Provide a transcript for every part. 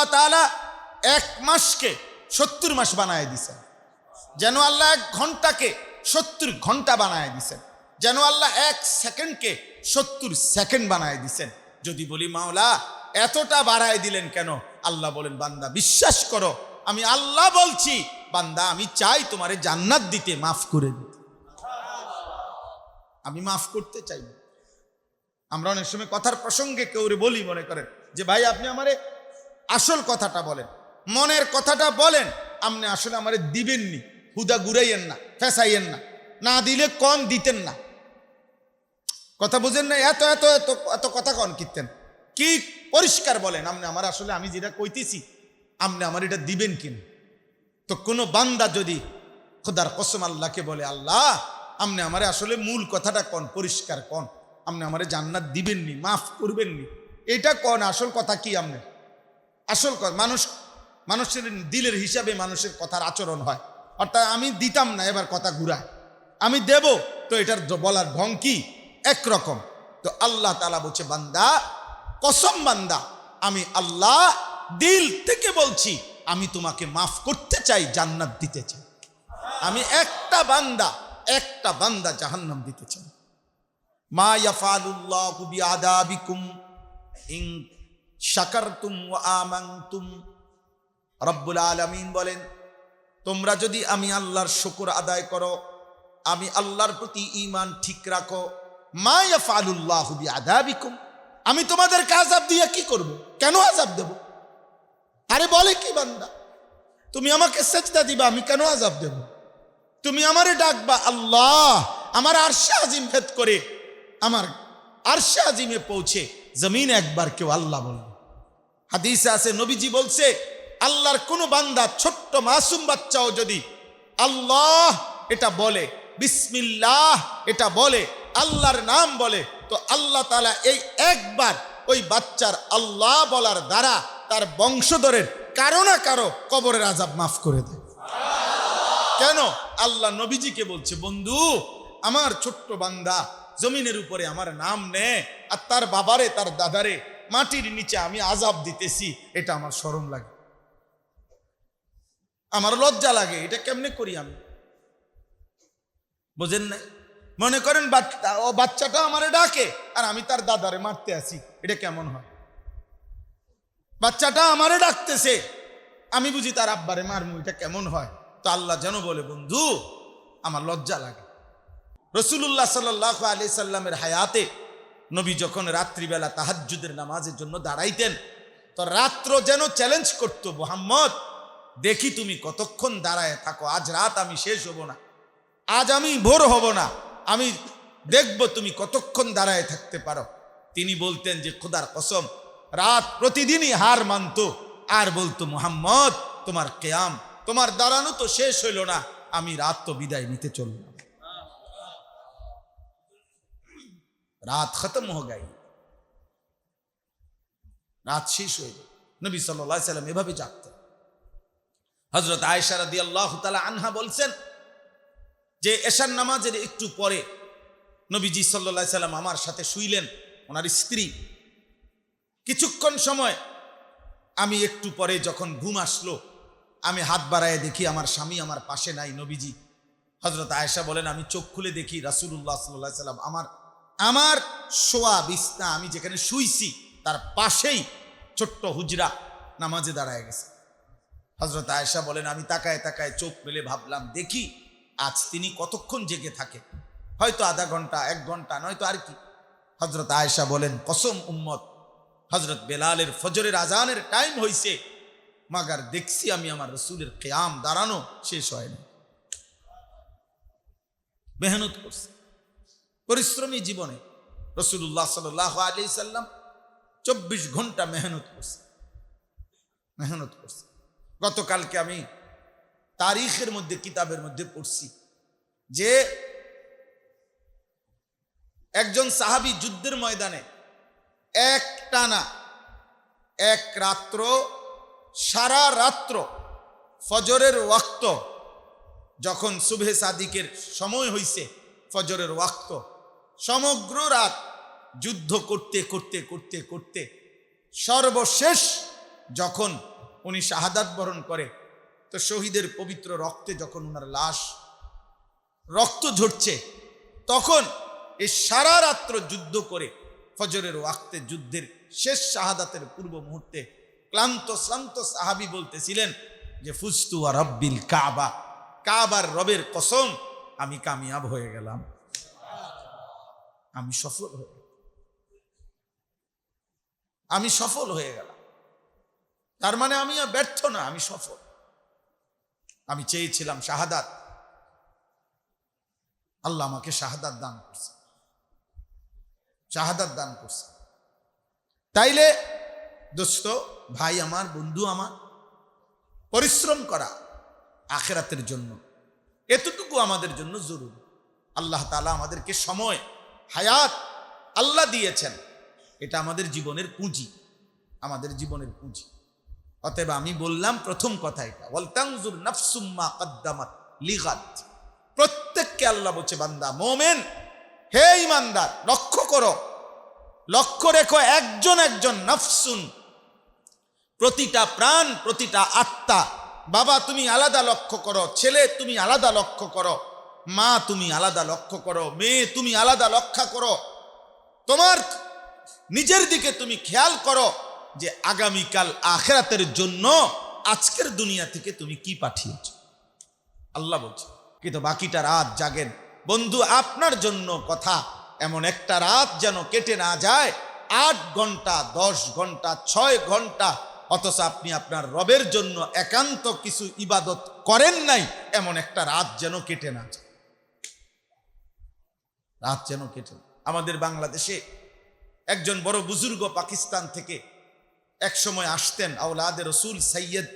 আল্লাহ তাআলা 1 মাসকে 70 মাস বানায় দিছেন, যেন আল্লাহ 1 ঘন্টাকে 70 ঘন্টা বানায় দিছেন, যেন আল্লাহ 1 সেকেন্ডকে 70 সেকেন্ড বানায় দিছেন। যদি বলি মাওলা এতটা বাড়ায় দিলেন কেন? আল্লাহ বলেন বান্দা বিশ্বাস করো, আমি আল্লাহ বলছি বান্দা আমি চাই তোমারে জান্নাত দিতে, মাফ করে দিতে। আমি মাফ করতে চাই। আমরা অনেক সময় কথার প্রসঙ্গে কেউ বলি, মনে করেন যে ভাই আপনি আমারে আসল কথাটা বলেন, মনের কথাটা বলেন, আপনি আসলে আমারে দিবেননি, হুদা ঘুরাইয়েন না, ফেসাইয়েন না, না দিলে কম দিতেন না। কথা বুঝেন না? এত এত এত এত কথা কন কিতেন কি পরিষ্কার বলেন আপনি আমার, আসলে আমি যেটা কইতেছি আপনি আমার এটা দিবেন কিনা। তো কোনো বান্দা যদি খোদার কসম আল্লাহকে বলে আল্লাহ আপনি আমারে আসলে মূল কথাটা কন, পরিষ্কার কন, আপনি আমারে জান্নাত দিবেননি, মাফ করবেননি, এটা কন আসল কথা কি আপনার? আসল কথা মানুষের দিলের হিসাবে মানুষের কথার আচরণ হয়। অর্থাৎ আমি দিতাম না, এবার কথা ঘুরায়, আমি দেব, তো এটার বলার ঢং কি একরকম। তো আল্লাহ তাআলা বলছে বান্দা কসম বান্দা আমি আল্লাহ দিল থেকে বলছি আমি তোমাকে মাফ করতে চাই, জান্নাত দিতে চাই। আমি একটা বান্দা জাহান্নাম দিতে চাই। মা ইয়াফালুল্লাহু বিআযাবিকুম ইন শাকারতুম ওয়া আমানতুম। রব্বুল আলামিন বলেন তোমরা যদি আমি আল্লাহর শুকর আদায় করো, আমি আল্লাহর প্রতি ঈমান ঠিক রাখো, মা ইয়াফালুল্লাহু বিআযাবিকুম, আমি তোমাদেরকে আযাব দিয়ে কি করব? কেন আযাব দেব? আরে বলে কি বান্দা তুমি আমাকে সেজদা দিবা, আমি কেন আযাব দেব? তুমি আমারে ডাকবা আল্লাহ, আমার আরশে আজিম ভেদ করে আমার আরশে আজিমে পৌঁছে জমিনে একবার কেউ আল্লাহ বলবে। হাদিসে আছে নবীজি বলছে আল্লাহর কোন বান্দা ছোট্ট মাসুম বাচ্চাও যদি আল্লাহ এটা বলে, বিসমিল্লাহ এটা বলে, আল্লাহর নাম বলে, তো আল্লাহ তাআলা এই একবার ওই বাচ্চার আল্লাহ বলার দ্বারা তার বংশধরের কারো না কারো কবরের আযাব মাফ করে দেয়। কেন? আল্লাহ নবীজিকে বলছে বন্ধু আমার ছোট্ট বান্দা জমিনের উপরে আমার নাম নে, আর তার বাবারে তার দাদারে মাটির নিচে আমি আযাব দিতেছি, এটা আমার শরম লাগে, আমার লজ্জা লাগে, এটা কেমনে করি আমি? বুঝেন নাই? মনে করেন বাচ্চাটা আমারে ডাকে আর আমি তার দাদারে মারতে আসি, এটা কেমন হয়? বাচ্চাটা আমারে ডাকতেছে, আমি বুঝি তার আব্বারে মারমু, এটা কেমন হয়? তো আল্লাহ যেন বলে বন্ধু আমার লজ্জা লাগে। রাসূলুল্লাহ সাল্লাল্লাহু আলাইহি সাল্লামের হায়াতে নবী যখন রাত্রিবেলা তাহাজ্জুদের নামাজের জন্য দাঁড়াইতেন, তো রাত্র যেন চ্যালেঞ্জ করতো, মুহাম্মদ দেখি তুমি কতক্ষণ দাঁড়ায় থাকো, আজ রাত আমি শেষ হব না, আজ আমি ভোর হব না, আমি দেখব তুমি কতক্ষণ দাঁড়ায় থাকতে পারো। তিনি বলতেন যে খোদার কসম, রাত প্রতিদিনই হার মানতো আর বলতো মুহাম্মদ তোমার কিয়াম, তোমার দাঁড়ানো তো শেষ হইল না, আমি রাত তো বিদায় নিতে চললাম, রাত খতম হয়ে গই, রাত শেষ হয়ে গেল। নবী সাল্লাল্লাহু আলাইহি সাল্লাম এভাবে জাগতেন। হযরত আয়েশা রাদিয়াল্লাহু তাআলা আনহা বলছেন যে এশার নামাজের একটু পরে নবীজি সাল্লাল্লাহু আলাইহি সাল্লাম আমার সাথে শুইলেন, ওনার স্ত্রী। কিছুক্ষণ সময় আমি একটু পরে যখন ঘুম আসলো, আমি হাত বাড়ায় দেখি আমার স্বামী আমার পাশে নাই, নবীজি। হযরত আয়েশা বলেন আমি চোখ খুলে দেখি রাসূলুল্লাহ সাল্লাল্লাহু আলাইহি সাল্লাম আমার শোয়া বিছনা, আমি যেখানে শুইছি তার পাশেই ছোট্ট হুজরা নামাজে দাঁড়ায় গেছে। হযরত আয়েশা বলেন আমি তাকায় তাকায় চোখ মেলে ভাবলাম দেখি আজ তিনি কতক্ষণ জেগে থাকে, হয়তো আধা ঘন্টা 1 ঘন্টা, নয়তো আর কি। হযরত আয়েশা বলেন কসম উম্মত, হযরত বেলালের ফজরের আজানের টাইম হইছে, মাগার দেখছি আমি আমার রাসূলের কিয়াম দাঁড়ানো শেষ হয়নি। মেহনত করছে, পরিশ্রমী জীবনে রাসূলুল্লাহ সাল্লাল্লাহু আলাইহি সাল্লাম 24 ঘন্টা মেহনত করছে। গতকালকে আমি তারিখের মধ্যে কিতাবের মধ্যে পড়ছি যে একজন সাহাবী যুদ্ধের ময়দানে একটানা 1 রাত্র, সারা রাত্র ফজরের ওয়াক্ত, যখন সুবহে সাদিকের সময় হইছে ফজরের ওয়াক্ত, সমগ্র রাত যুদ্ধ করতে করতে করতে করতে সর্বশেষ যখন উনি শাহাদাত বরণ করে, তো শহীদের পবিত্র রক্তে যখন ওনার লাশ রক্ত ঝরছে, তখন এই সারা রাত্র যুদ্ধ করে ফজরের ওয়াক্তে যুদ্ধের শেষ শাহাদাতের পূর্ব মুহূর্তে ক্লান্ত শ্রান্ত সাহাবী বলতেছিলেন যে ফুজতু ওয়া রাব্বিল কাবা, কাবার রবের কসম আমি কামিয়াব হয়ে গেলাম, আমি সফল হয়ে গেলাম, আমি সফল হয়ে গেলাম। তার মানে আমি ব্যর্থ না, আমি সফল। আমি চেয়েছিলাম শাহাদাত, আল্লাহ আমাকে শাহাদাত দান করছে, শাহাদাত দান করছে। তাইলে দোস্ত, ভাই আমার, বন্ধু আমার, পরিশ্রম করা আখিরাতের জন্য, এতটুকু আমাদের জন্য জরুরি। আল্লাহ তাআলা আমাদেরকে সময়, হায়াত আল্লাহ দিয়েছেন, এটা আমাদের জীবনের পুঁজি, আমাদের জীবনের পুঁজি। অতএব আমি বললাম প্রথম কথা এটা, ওয়াল তানজুর নাফসুম মা কদ্দামাত লিগাদ। প্রত্যেককে আল্লাহ বলছে, বান্দা মোমেন, হে ঈমানদার, লক্ষ্য করো, লক্ষ্য রেখো একজন একজন, নাফসুন প্রতিটা প্রাণ, প্রতিটা আত্মা। বাবা তুমি আলাদা লক্ষ্য করো, ছেলে তুমি আলাদা লক্ষ্য করো, মা তুমি আলাদা লক্ষ্য করো, মেয়ে তুমি আলাদা লক্ষ্য করো। তোমার নিজের দিকে তুমি খেয়াল করো যে আগামীকাল আখিরাতের জন্য আজকের দুনিয়া থেকে তুমি কি পাঠিয়েছ। আল্লাহ বলছে, কিন্তু বাকিটা রাত জাগেন। বন্ধু, আপনার জন্য কথা, এমন একটা রাত যেন কেটে না যায় 8 ঘন্টা, 10 ঘন্টা, 6 ঘন্টা, অথচ আপনি আপনার রবের জন্য একান্ত কিছু ইবাদত করেন নাই, এমন একটা রাত যেন কেটে না যায়, রাত যেন কেটে। আমাদের বাংলাদেশে একজন বড় বুজুর্গ পাকিস্তান থেকে এক সময় আসতেন, আওলাদে রসুল সৈয়দ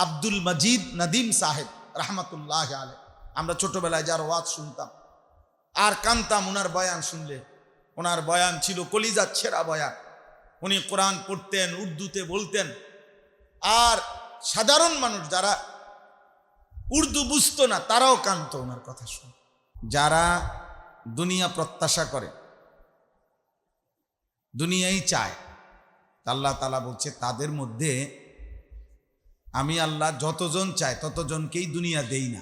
আব্দুল মজিদ নদীম সাহেব রহমতুল্লাহ আলাইহি। আমরা ছোটবেলায় যার ওয়াজ শুনতাম আর কানতাম ওনার বয়ান শুনলে। ওনার বয়ান ছিল কলিজার ছেঁড়া বয়ান। উনি কোরআন পড়তেন, উর্দুতে বলতেন, আর সাধারণ মানুষ যারা উর্দু বুঝতো না তারাও কানতো ওনার কথা শুনে। যারা দুনিয়া প্রত্যাশা করে, দুনিয়াই চায়, আল্লাহ তাআলা বলছে তাদের মধ্যে আমি আল্লাহ যতজন চাই ততজনকেই দুনিয়া দেই না,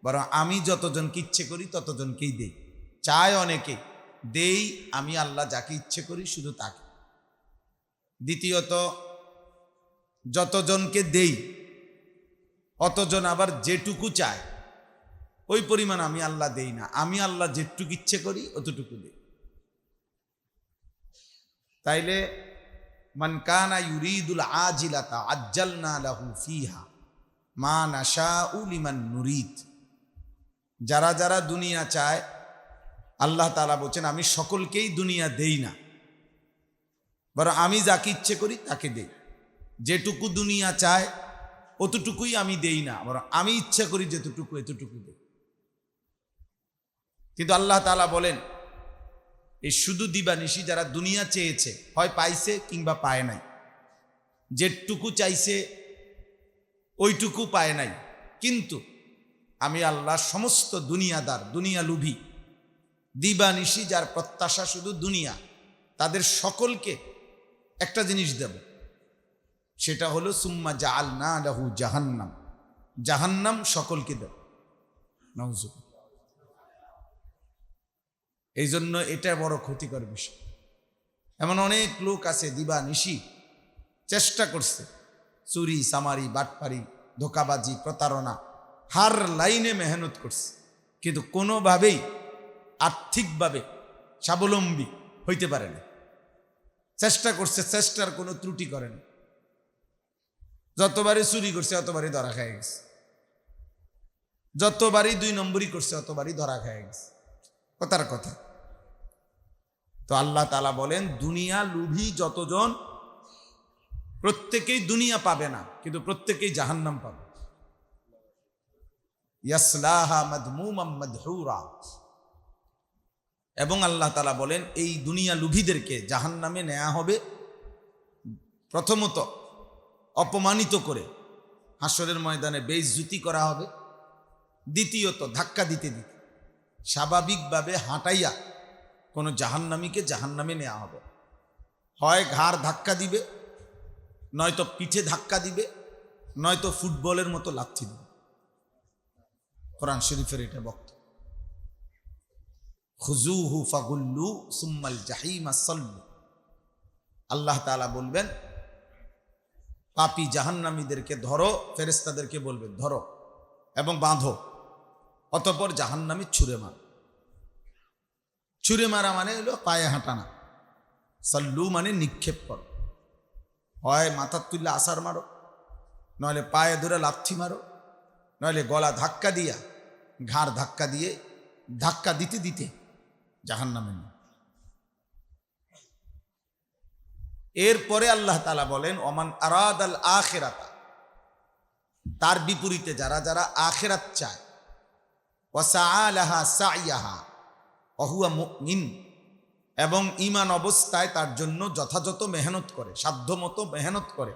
বরং আমি যতজনকে ইচ্ছে করি ততজনকেই দেই। চায় অনেকে, দেই আমি আল্লাহ যাকে ইচ্ছে করি শুধু তাকে। দ্বিতীয়ত, যতজনকে দেই অতজন আবার যেটুকু চায় ওই পরিমাণ আমি আল্লাহ দেই না, আমি আল্লাহ যেটুকু ইচ্ছে করি অতটুকু দেই। তাইলে মান কানা ইউরিদুল আজিলাতা আজ্জালনা লাহু ফিহা মা নাশাউ লিমান নুরিদ। যারা যারা দুনিয়া চায়, আল্লাহ তাআলা বলছেন আমি সকলকেই দুনিয়া দেই না, বরং আমি যাকে ইচ্ছে করি তাকে দেই। যেটুকু দুনিয়া চায় অতটুকুই আমি দেই না, বরং আমি ইচ্ছা করি যেতটুকু এতটুকু দেই। কিন্তু আল্লাহ তাআলা বলেন এই শুধু দিবানিশি যারা দুনিয়া চেয়েছে, হয় পাইছে কিংবা পায় নাই, যেটুকু চাইছে ওইটুকু পায় নাই, কিন্তু আমি আল্লাহ সমস্ত দুনিয়াদার, দুনিয়া লুভী, দিবানিশি যার প্রত্যাশা শুধু দুনিয়া, তাদের সকলকে একটা জিনিস দেব, সেটা হলো সুম্মা জাআলনা লাহু জাহান্নাম। জাহান্নাম সকলকে দেব। নাউযুবিল্লাহ। এই জন্য এটা বড় ক্ষতিকর বিষয়। এমন অনেক লোক আছে দিবানিশি চেষ্টা করছে, চুরি, সামারি, বাটপারি, ধোকাবাজি, প্রতারণা, হার লাইনে মেহনত করছে, কিন্তু কোনোভাবেই আর্থিকভাবে স্বাবলম্বী হইতে পারে না। চেষ্টা করছে, চেষ্টার কোনো ত্রুটি করে না। যতবারই চুরি করছে অতবারই ধরা খেয়ে গেছে, যতবারই 2 নম্বরই করছে অতবারই ধরা খেয়ে গেছে। কথার কথা। তো আল্লাহ তাআলা বলেন দুনিয়া লুভী যতজন, প্রত্যেকেই দুনিয়া পাবে না, কিন্তু প্রত্যেকেই জাহান্নাম পাবে। ইয়াসলাহা মাদমুমাম মাদহুরা। এবং আল্লাহ তাআলা বলেন এই দুনিয়া লুভীদেরকে জাহান্নামে নেওয়া হবে প্রথমত অপমানিত করে, হাসরের ময়দানে বেইজ্জতি করা হবে। দ্বিতীয়ত ধাক্কা দিতে দিতে স্বাভাবিকভাবে হাঁটাইয়া কোনো জাহান্নামীকে জাহান্নামে নেওয়া হবে। হয় ঘাড় ধাক্কা দিবে, নয়তো পিঠে ধাক্কা দিবে, নয়তো ফুটবলের মতো লাথি দিবে। কোরআন শরীফের এটা বক্তব্য। খুজুহু ফাগুল্লু সুম্মাল জাহিমা সাল্লু। আল্লাহ তাআলা বলবেন পাপী জাহান্নামীদেরকে ধরো, ফেরেশতাদেরকে বলবেন ধরো এবং বাঁধো, অতঃপর জাহান্নামী ছুঁড়ে মারো। ছুঁড়ে মারা মানে হলো পায়ে হাঁটানা, সাল্লু মানে নিক্ষেপ করো, হয় মাথার তুললে আসার মারো, নইলে পায়ে ধরে লাথি মারো, নইলে গলা ধাক্কা দিয়া ঘাড় ধাক্কা দিয়ে ধাক্কা দিতে দিতে জাহান্নামে নিয়ে। এরপরে আল্লাহ তাআলা বলেন ওমান আরাদাল আখিরাতা, তার বিপরীতে যারা যারা আখিরাত চায়, ওয়াসাআ লাহা সাইয়াহা ওয়া হুয়া মুমিন, এবং ঈমান অবস্থায় তার জন্য যথাযথ মেহনত করে, সাধ্যমতো মেহনত করে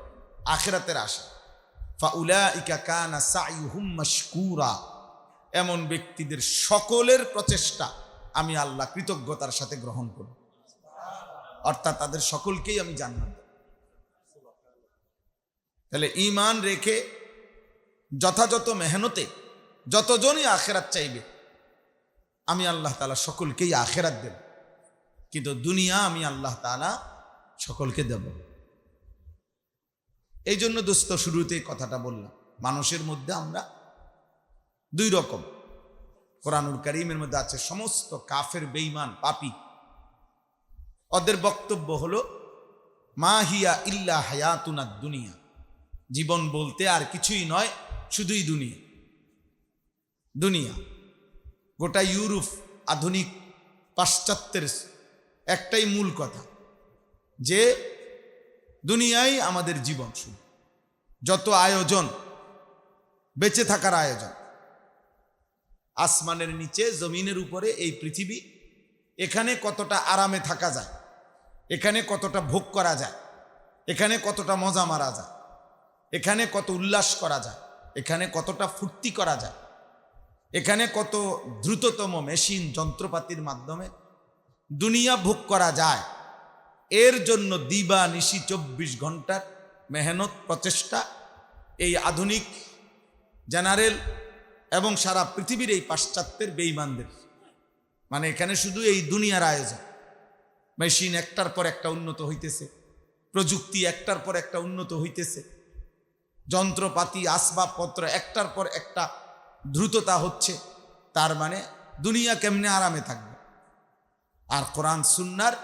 আখিরাতের আশা, ফাউলাইকা কানা সাইয়ুহুম মাশকুরা, এমন ব্যক্তিদের সকলের প্রচেষ্টা আমি আল্লাহ কৃতজ্ঞতার সাথে গ্রহণ করব, অর্থাৎ তাদের সকলকেই আমি জান্নাত দেব। তাহলে ঈমান রেখে যথাযথ মেহনতে যতজনই আখিরাত চাইবে আমি আল্লাহ তাআলা সকলকেই আখিরাত দেব, কিন্তু দুনিয়া আমি আল্লাহ তাআলা সকলকে দেব। এই জন্য দোস্ত শুরুতেই কথাটা বললাম, মানুষের মধ্যে আমরা দুই রকম। কোরআনুল কারীমের মধ্যে আছে সমস্ত কাফের, বেঈমান, পাপী, ওদের বক্তব্য হলো মা হিয়া ইল্লা হায়াতুনা দুনিয়া, জীবন বলতে আর কিছুই নয়, শুধুই দুনিয়া। দুনিয়া গোটা ইউরোপ, আধুনিক পাশ্চাত্যের একটাই মূল কথা যে দুনিয়াই আমাদের জীবন। শুধু যত আয়োজন, বেঁচে থাকার আয়োজন, আসমানের নিচে জমিনের উপরে এই পৃথিবী, এখানে কতটা আরামে থাকা যায়, এখানে কতটা ভোগ করা যায়, এখানে কতটা মজা মারা যায়, এখানে কত উল্লাস করা যায়, এখানে কতটা ফুর্তি করা যায়, এখানে কত দ্রুততম মেশিন যন্ত্রপাতির মাধ্যমে দুনিয়া ভোগ করা যায়, এর জন্য দিবা নিশি 24 ঘন্টার মেহনত, প্রচেষ্টা এই আধুনিক জেনারেল এবং সারা পৃথিবীর এই পাশ্চাত্যের বেঈমানদের। মানে এখানে শুধু এই দুনিয়ার আয়োজন, মেশিন একটার পর একটা উন্নত হইতেছে, প্রযুক্তি একটার পর একটা উন্নত হইতেছে, যন্ত্রপাতি আসবাবপত্র একটার পর একটা দ্রুততা হচ্ছে। তার মানে দুনিয়া কেমনে আরামে থাকবে। আর কোরআন সুন্নাহর,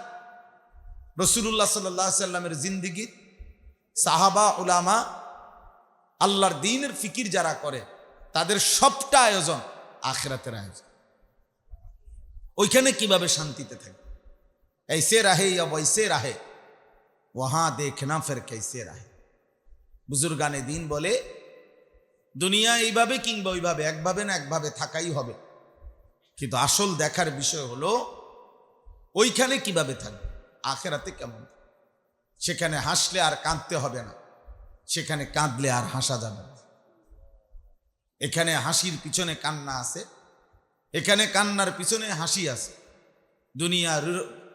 রাসূলুল্লাহ সাল্লাল্লাহু আলাইহি সাল্লামের জিন্দেগি, সাহাবা, উলামা, আল্লাহর দ্বীনের ফিকির যারা করে তাদের সবটা আয়োজন আখিরাতের আয়োজন। ওইখানে কিভাবে শান্তিতে থাকে, ऐसे रहे या वैसे रहे वहां देखना फिर कैसे रहे। বুজুর্গানে দিন বলে দুনিয়া এইভাবে কিংবা ওইভাবে, একভাবে না একভাবে থাকাই হবে, কিন্তু আসল দেখার বিষয় হলো ওইখানে কিভাবে থাকবে, আখিরাতে কেমন। সেখানে হাসলে আর কাঁদতে হবে না, সেখানে কাঁদলে আর হাসা যাবে না। এখানে হাসির পিছনে কান্না আছে, এখানে কান্নার পিছনে হাসি আছে। দুনিয়ার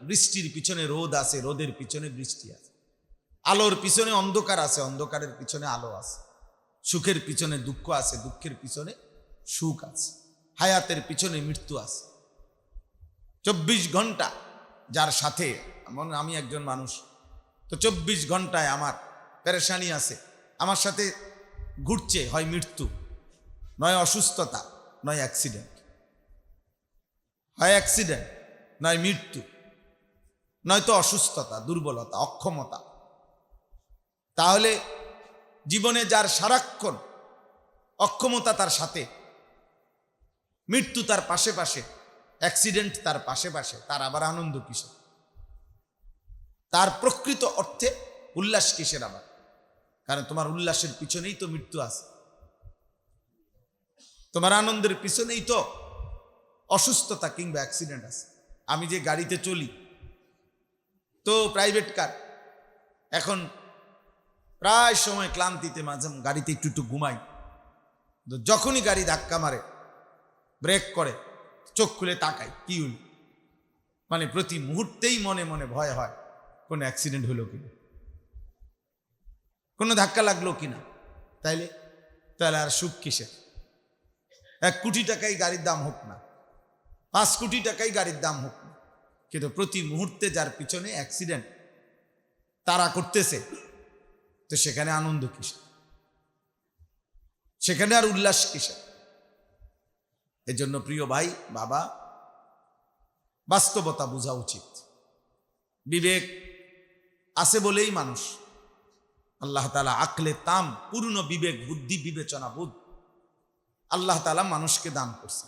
বৃষ্টির পিছনে রোদ আছে, রোদের পিছনে বৃষ্টি আছে। আলোর পিছনে অন্ধকার আছে, অন্ধকারের পিছনে আলো আছে। সুখের পিছনে দুঃখ আছে, দুঃখের পিছনে সুখ আছে। হায়াতের পিছনে মৃত্যু আছে। 24 ঘন্টা যার সাথে, আমি একজন মানুষ, তো 24 ঘন্টায় আমার পেরেশানি আছে, আমার সাথে ঘুরছে হয় মৃত্যু, নয় অসুস্থতা, নয় অ্যাক্সিডেন্ট। হয় অ্যাক্সিডেন্ট, নয় মৃত্যু, নয়তো অসুস্থতা, দুর্বলতা, অক্ষমতা। তাহলে জীবনে যার সারাক্ষণ অক্ষমতা তার সাথে, মৃত্যু তার পাশে পাশে, অ্যাক্সিডেন্ট তার পাশে পাশে, তার আবার আনন্দ কিসের? তার প্রকৃত অর্থে উল্লাস কিসের আবার? কারণ তোমার উল্লাসের পিছনেই তো মৃত্যু আছে, তোমার আনন্দের পিছনেই তো অসুস্থতা কিংবা অ্যাক্সিডেন্ট আছে। আমি যে গাড়িতে চলি, তো প্রাইভেট কার, এখন প্রায় সময় ক্লান্তিতে মাঝে গাড়িতে একটু একটু ঘুমাই, তো যখনই গাড়ি ধাক্কা মারে, ব্রেক করে, চোখ খুলে তাকাই, কি হইল? মানে প্রতি মুহূর্তেই মনে মনে ভয় হয় কোনো অ্যাক্সিডেন্ট হলো কিনা, কোনো ধাক্কা লাগলো কিনা। তাইলে তাহলে আর সুখ কিসের? 1 কোটি টাকাই গাড়ির দাম হোক না, 5 কোটি টাকাই গাড়ির দাম হোক না, কিন্তু প্রতি মুহূর্তে যার পিছনে অ্যাক্সিডেন্ট তারা করতেছে, তো সেখানে আনন্দ কিসের? সেখানে আর উল্লাস কিসের? এজন্য প্রিয় ভাই বাবা, বাস্তবতা বোঝা উচিত। বিবেক আছে বলেই মানুষ, আল্লাহ তাআলা আকলে তাম, পূর্ণ বিবেক, বুদ্ধি, বিবেচনা বোধ আল্লাহ তাআলা মানুষকে দান করছে।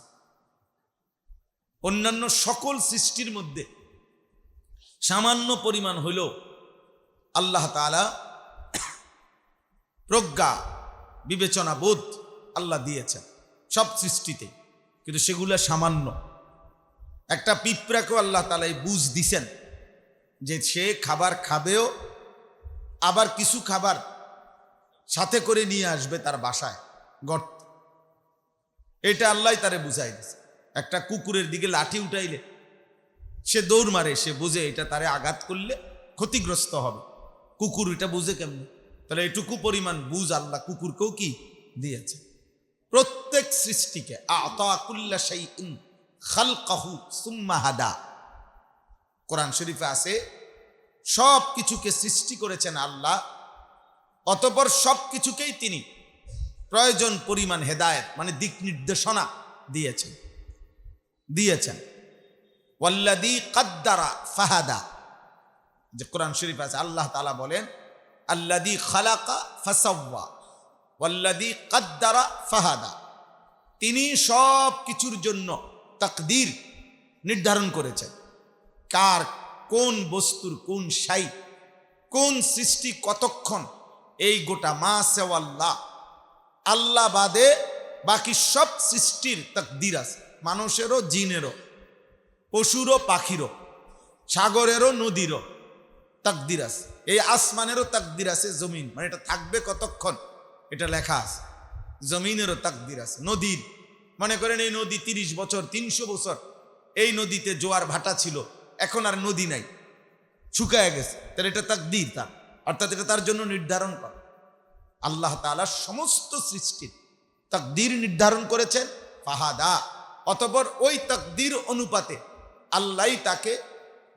অন্যান্য সকল সৃষ্টির মধ্যে সামান্য পরিমাণ হইলেও আল্লাহ তাআলা প্রজ্ঞা, বিবেচনা বোধ আল্লাহ দিয়েছেন সব সৃষ্টিতে, কিন্তু সেগুলো সামান্য। একটা পিঁপড়াকেও আল্লাহ তাআলা এই বুঝ দিছেন যে সে খাবার খাবেও, আবার কিছু খাবার সাথে করে নিয়ে আসবে তার বাসায় গর্ত। এটা আল্লাহ তারে বুঝাই দিছে। একটা কুকুরের দিকে লাঠি উঠাইলে সে দৌড় মারে, সে বুঝে এটা তারে আঘাত করলে ক্ষতিগ্রস্ত হবে। কুকুর এটা বুঝে কেমনি? তাহলে এটুকু পরিমাণ বুঝ আল্লাহ কুকুরকেও কি দিয়েছে। প্রত্যেক সৃষ্টিকে আতা কুল্লা শাইইন খালকাহু সুম্মা হাদা, কোরআন শরীফে আছে সব কিছুকে সৃষ্টি করেছেন আল্লাহ, অতঃপর সব কিছুকেই তিনি প্রয়োজন পরিমাণ হেদায়েত মানে দিক নির্দেশনা দিয়েছেন। ওয়াল্লাযী কাদ্দারা ফাহাদা, যে কোরআন শরীফ আছে আল্লাহ তাআলা বলেন আল্লাযী খালাকা ফাসাওয়া ওয়াল্লাযী কাদ্দারা ফাহাদা, তিনি সব কিছুর জন্য তাকদীর নির্ধারণ করেছেন। কার কোন বস্তুর কোন শাই, কোন সৃষ্টি কতক্ষণ, এই গোটা মা সেওয়াল্লাহ, আল্লাহ বাদে বাকি সব সৃষ্টির তাকদীর আছে। মানুষেরও, জিনেরও, পশুরও, পাখিরও, সাগরেরও, নদীরও তাকদীর আছে। এই আসমানেরও তাকদীর আছে, জমিন মানে এটা থাকবে কতক্ষণ এটা লেখা আছে। জমিনেরও তাকদীর আছে। নদীর মনে করেন এই নদী 30 বছর 300 বছর এই নদীতে জোয়ার ভাটা ছিল, এখন আর নদী নাই, শুকায় গেছে, তাহলে এটা তাকদীর তার, অর্থাৎ এটা তার জন্য নির্ধারণ করা। আল্লাহ তাআলা সমস্ত সৃষ্টির তাকদীর নির্ধারণ করেছেন ফাহাদা, অতঃপর ওই তাকদীর অনুপাতে আল্লাহ তাকে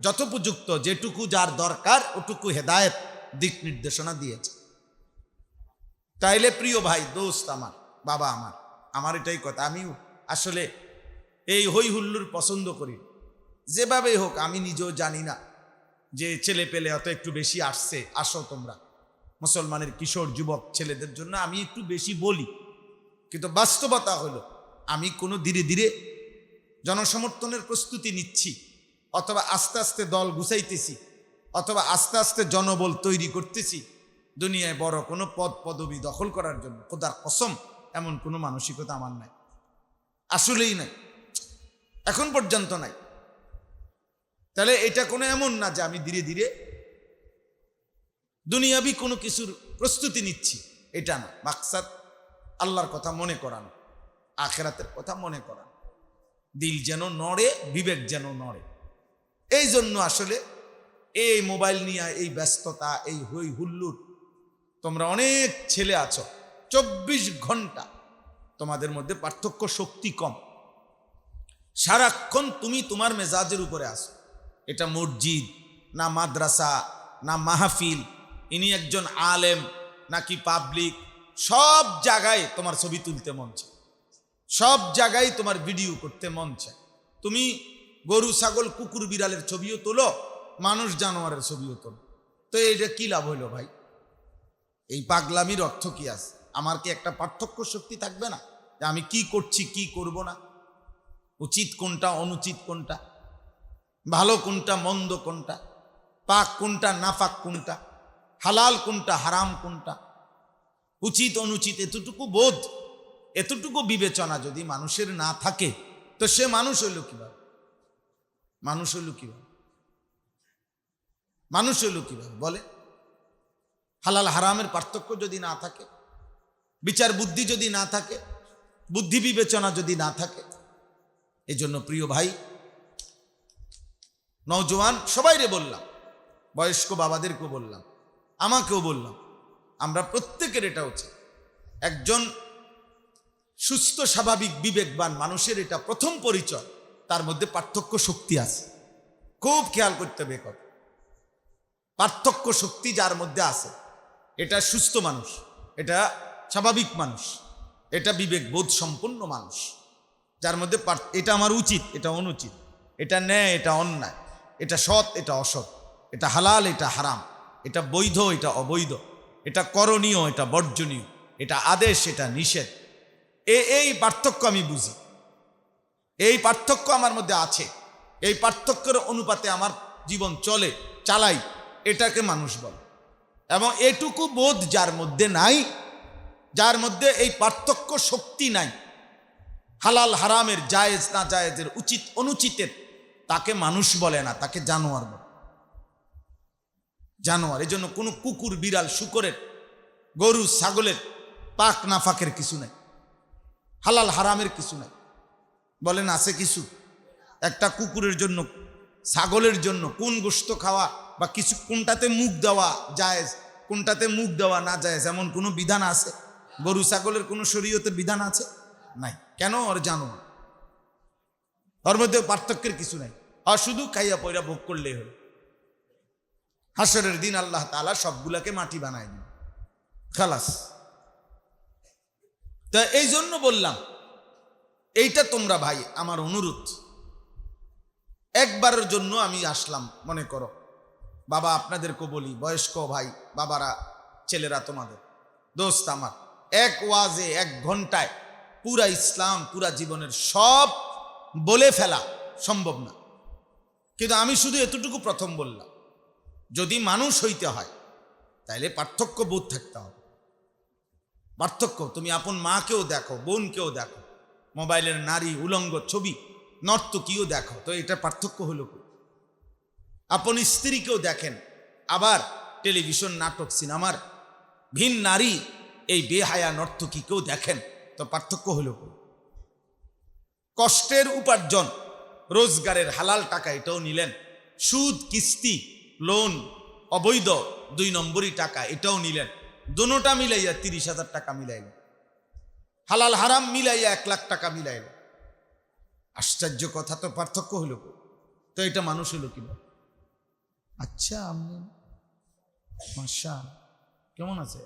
যথোপযুক্ত যেটুকু যার দরকার ওটুকু হেদায়েত দিক নির্দেশনা দিয়েছে। তাইলে প্রিয় ভাই, দোস্ত আমার, বাবা আমার এটাই কথা। আমি আসলে এই হই হুল্লোড় পছন্দ করি, যেভাবেই হোক। আমি নিজেও জানি না যে ছেলে পেলে হয়তো একটু বেশি আসছে, আসো তোমরা মুসলমানের কিশোর যুবক ছেলেদের জন্য আমি একটু বেশি বলি, কিন্তু বাস্তবতা হলো আমি কোনো ধীরে ধীরে জনসমর্থনের প্রস্তুতি নিচ্ছি, অথবা আস্তে আস্তে দল গুছাইতেছি, অথবা আস্তে আস্তে জনবল তৈরি করতেছি দুনিয়ায় বড় কোনো পদ পদবি দখল করার জন্য। খোদার কসম এমন কোনো মানসিকতা আমার নাই, আসলেই নাই, এখন পর্যন্ত নাই। তাহলে এটা কোনো এমন না যে আমি ধীরে ধীরে দুনিয়াবি কোনো কিছুর প্রস্তুতি নিচ্ছি, এটা না। মাকসাদ আল্লাহর কথা মনে করানো, আখিরাতের কথা মনে করানো, দিল যেন নড়ে, বিবেক যেন নড়ে। এই জন্য আসলে এই মোবাইল নিয়ে এই ব্যস্ততা, এই হই হুল্লুর। তোমরা অনেক ছেলে আছো, 24 ঘন্টা তোমাদের মধ্যে পার্থক্য শক্তি কম, সারাক্ষণ তুমি তোমার মেজাজের উপরে আসো। এটা মসজিদ না মাদ্রাসা না মাহফিল, ইনি একজন আলেম নাকি পাবলিক, সব জায়গায় তোমার ছবি তুলতে মন চায়, সব জায়গায় তোমার ভিডিও করতে মন চায়। তুমি গরু ছাগল কুকুর বিড়ালের ছবিও তোলো, মানুষ জানোয়ারের ছবিও তোলো, তো এটা কি লাভ হইল ভাই? এই পাগলামির অর্থ কি আছে? আমার কি একটা পার্থক্য শক্তি থাকবে না যে আমি কি করছি কি করব না, উচিত কোনটা অনুচিত কোনটা, ভালো কোনটা মন্দ কোনটা, পাক কোনটা নাপাক কোনটা, হালাল কোনটা হারাম কোনটা, উচিত অনুচিত, এতটুকু বোধ, এতটুকু বিবেচনা যদি মানুষের না থাকে, তো সে মানুষ হইল কিভাবে? মানুষ হইল কিভাবে? মানুষ হইল কিভাবে বলে? হালাল হারামের পার্থক্য যদি না থাকে, বিচার বুদ্ধি যদি না থাকে, বুদ্ধি বিবেচনা যদি না থাকে। এই জন্য প্রিয় ভাই, নওজোয়ান সবাইরে বললাম, বয়স্ক বাবাদেরকেও বললাম, আমাকেও বললাম, আমরা প্রত্যেকের এটা উচিত একজন সুস্থ স্বাভাবিক বিবেকবান মানুষের এটা প্রথম পরিচয়, তার মধ্যে পার্থক্য শক্তি আছে। খুব খেয়াল করতে হবে কথা, পার্থক্য শক্তি যার মধ্যে আছে, এটা সুস্থ মানুষ, এটা স্বাভাবিক মানুষ, এটা বিবেকবোধ সম্পন্ন মানুষ, যার মধ্যে এটা আমার উচিত, এটা অনুচিত, এটা ন্যায়, এটা অন্যায়, এটা সৎ, এটা অসৎ, এটা হালাল, এটা হারাম, এটা বৈধ, এটা অবৈধ, এটা করণীয়, এটা বর্জনীয়, এটা আদেশ, এটা নিষেধ। এই পার্থক্য আমি বুঝি, এই পার্থক্য আমার মধ্যে আছে, এই পার্থক্যের অনুপাতে আমার জীবন চলে, চালাই, এটাকে মানুষ বলে। এবং এটুকু বোধ যার মধ্যে নাই, যার মধ্যে এই পার্থক্য শক্তি নাই, হালাল হারামের, জায়েজ না জায়েজের, উচিত অনুচিতের, তাকে মানুষ বলে না, তাকে জানোয়ার বলে। জানোয়ার। এই জন্য কোনো কুকুর, বিড়াল, শুকরের, গরু, ছাগলের পাক নাফাকের কিছু নাই, হালাল হারামের কিছু নাই। বলেন আছে কিছু? একটা কুকুরের জন্য, ছাগলের জন্য কোন গোশত খাওয়া বা কিছু, কোনটাতে মুখ দেওয়া জায়েজ, কোনটাতে মুখ দেওয়া না জায়েজ, এমন কোনো বিধান আছে? গরু ছাগলের কোনো শরীয়তের বিধান আছে? নাই। কেন? ওর জানোয়ার, ওর মধ্যে পার্থক্যের কিছু নাই, আর শুধু খাইয়া পয়রা ভোগ করলেই হল। হাসরের দিন আল্লাহ তাআলা সবগুলাকে মাটি বানায় দিন, খালাস। তা এই জন্য বললাম, এইটা তোমরা ভাই আমার অনুরোধ, একবারের জন্য আমি আসলাম, মনে করো বাবা, আপনাদেরকে বলি, বয়স্ক ভাই বাবারা, ছেলেরা, তোমাদের দোস্ত আমার, এক ওয়াজে 1 ঘন্টায় পুরা ইসলাম, পুরা জীবনের সব বলে ফেলা সম্ভব না। কিন্তু আমি শুধু এতটুকু প্রথম বললাম, যদি মানুষ হইতে হয় তাইলে পার্থক্য বোধ থাকতে হবে। পার্থক্য, তুমি আপন মাকেও দেখো, বোনকেও দেখো, মোবাইলের নারী, উলঙ্গ ছবি, নর্তকীও দেখো, তো এটা পার্থক্য হলো কি? আপন স্ত্রীকেও দেখেন, আবার টেলিভিশন, নাটক, সিনেমার ভিন নারী, এই বেহায়া নর্তকীকেও দেখেন, তো পার্থক্য হলো কি? কষ্টের উপার্জন, রোজগারের হালাল টাকা, এটাও নিলেন, সুদ, কিস্তি, লোন, অবৈধ 2 নম্বরই টাকা, এটাও নিলেন, দোনোটা মিলাইয়া 30,000 টাকা মিলাইলেন, হালাল হারাম মিলাইয়া 1 লাখ টাকা মিলাইলেন। আশ্চর্য কথা, তো পার্থক্য হলো কি? তো এটা মানুষ হলো কি? আচ্ছা, আপনি মাশা কেমন আছে?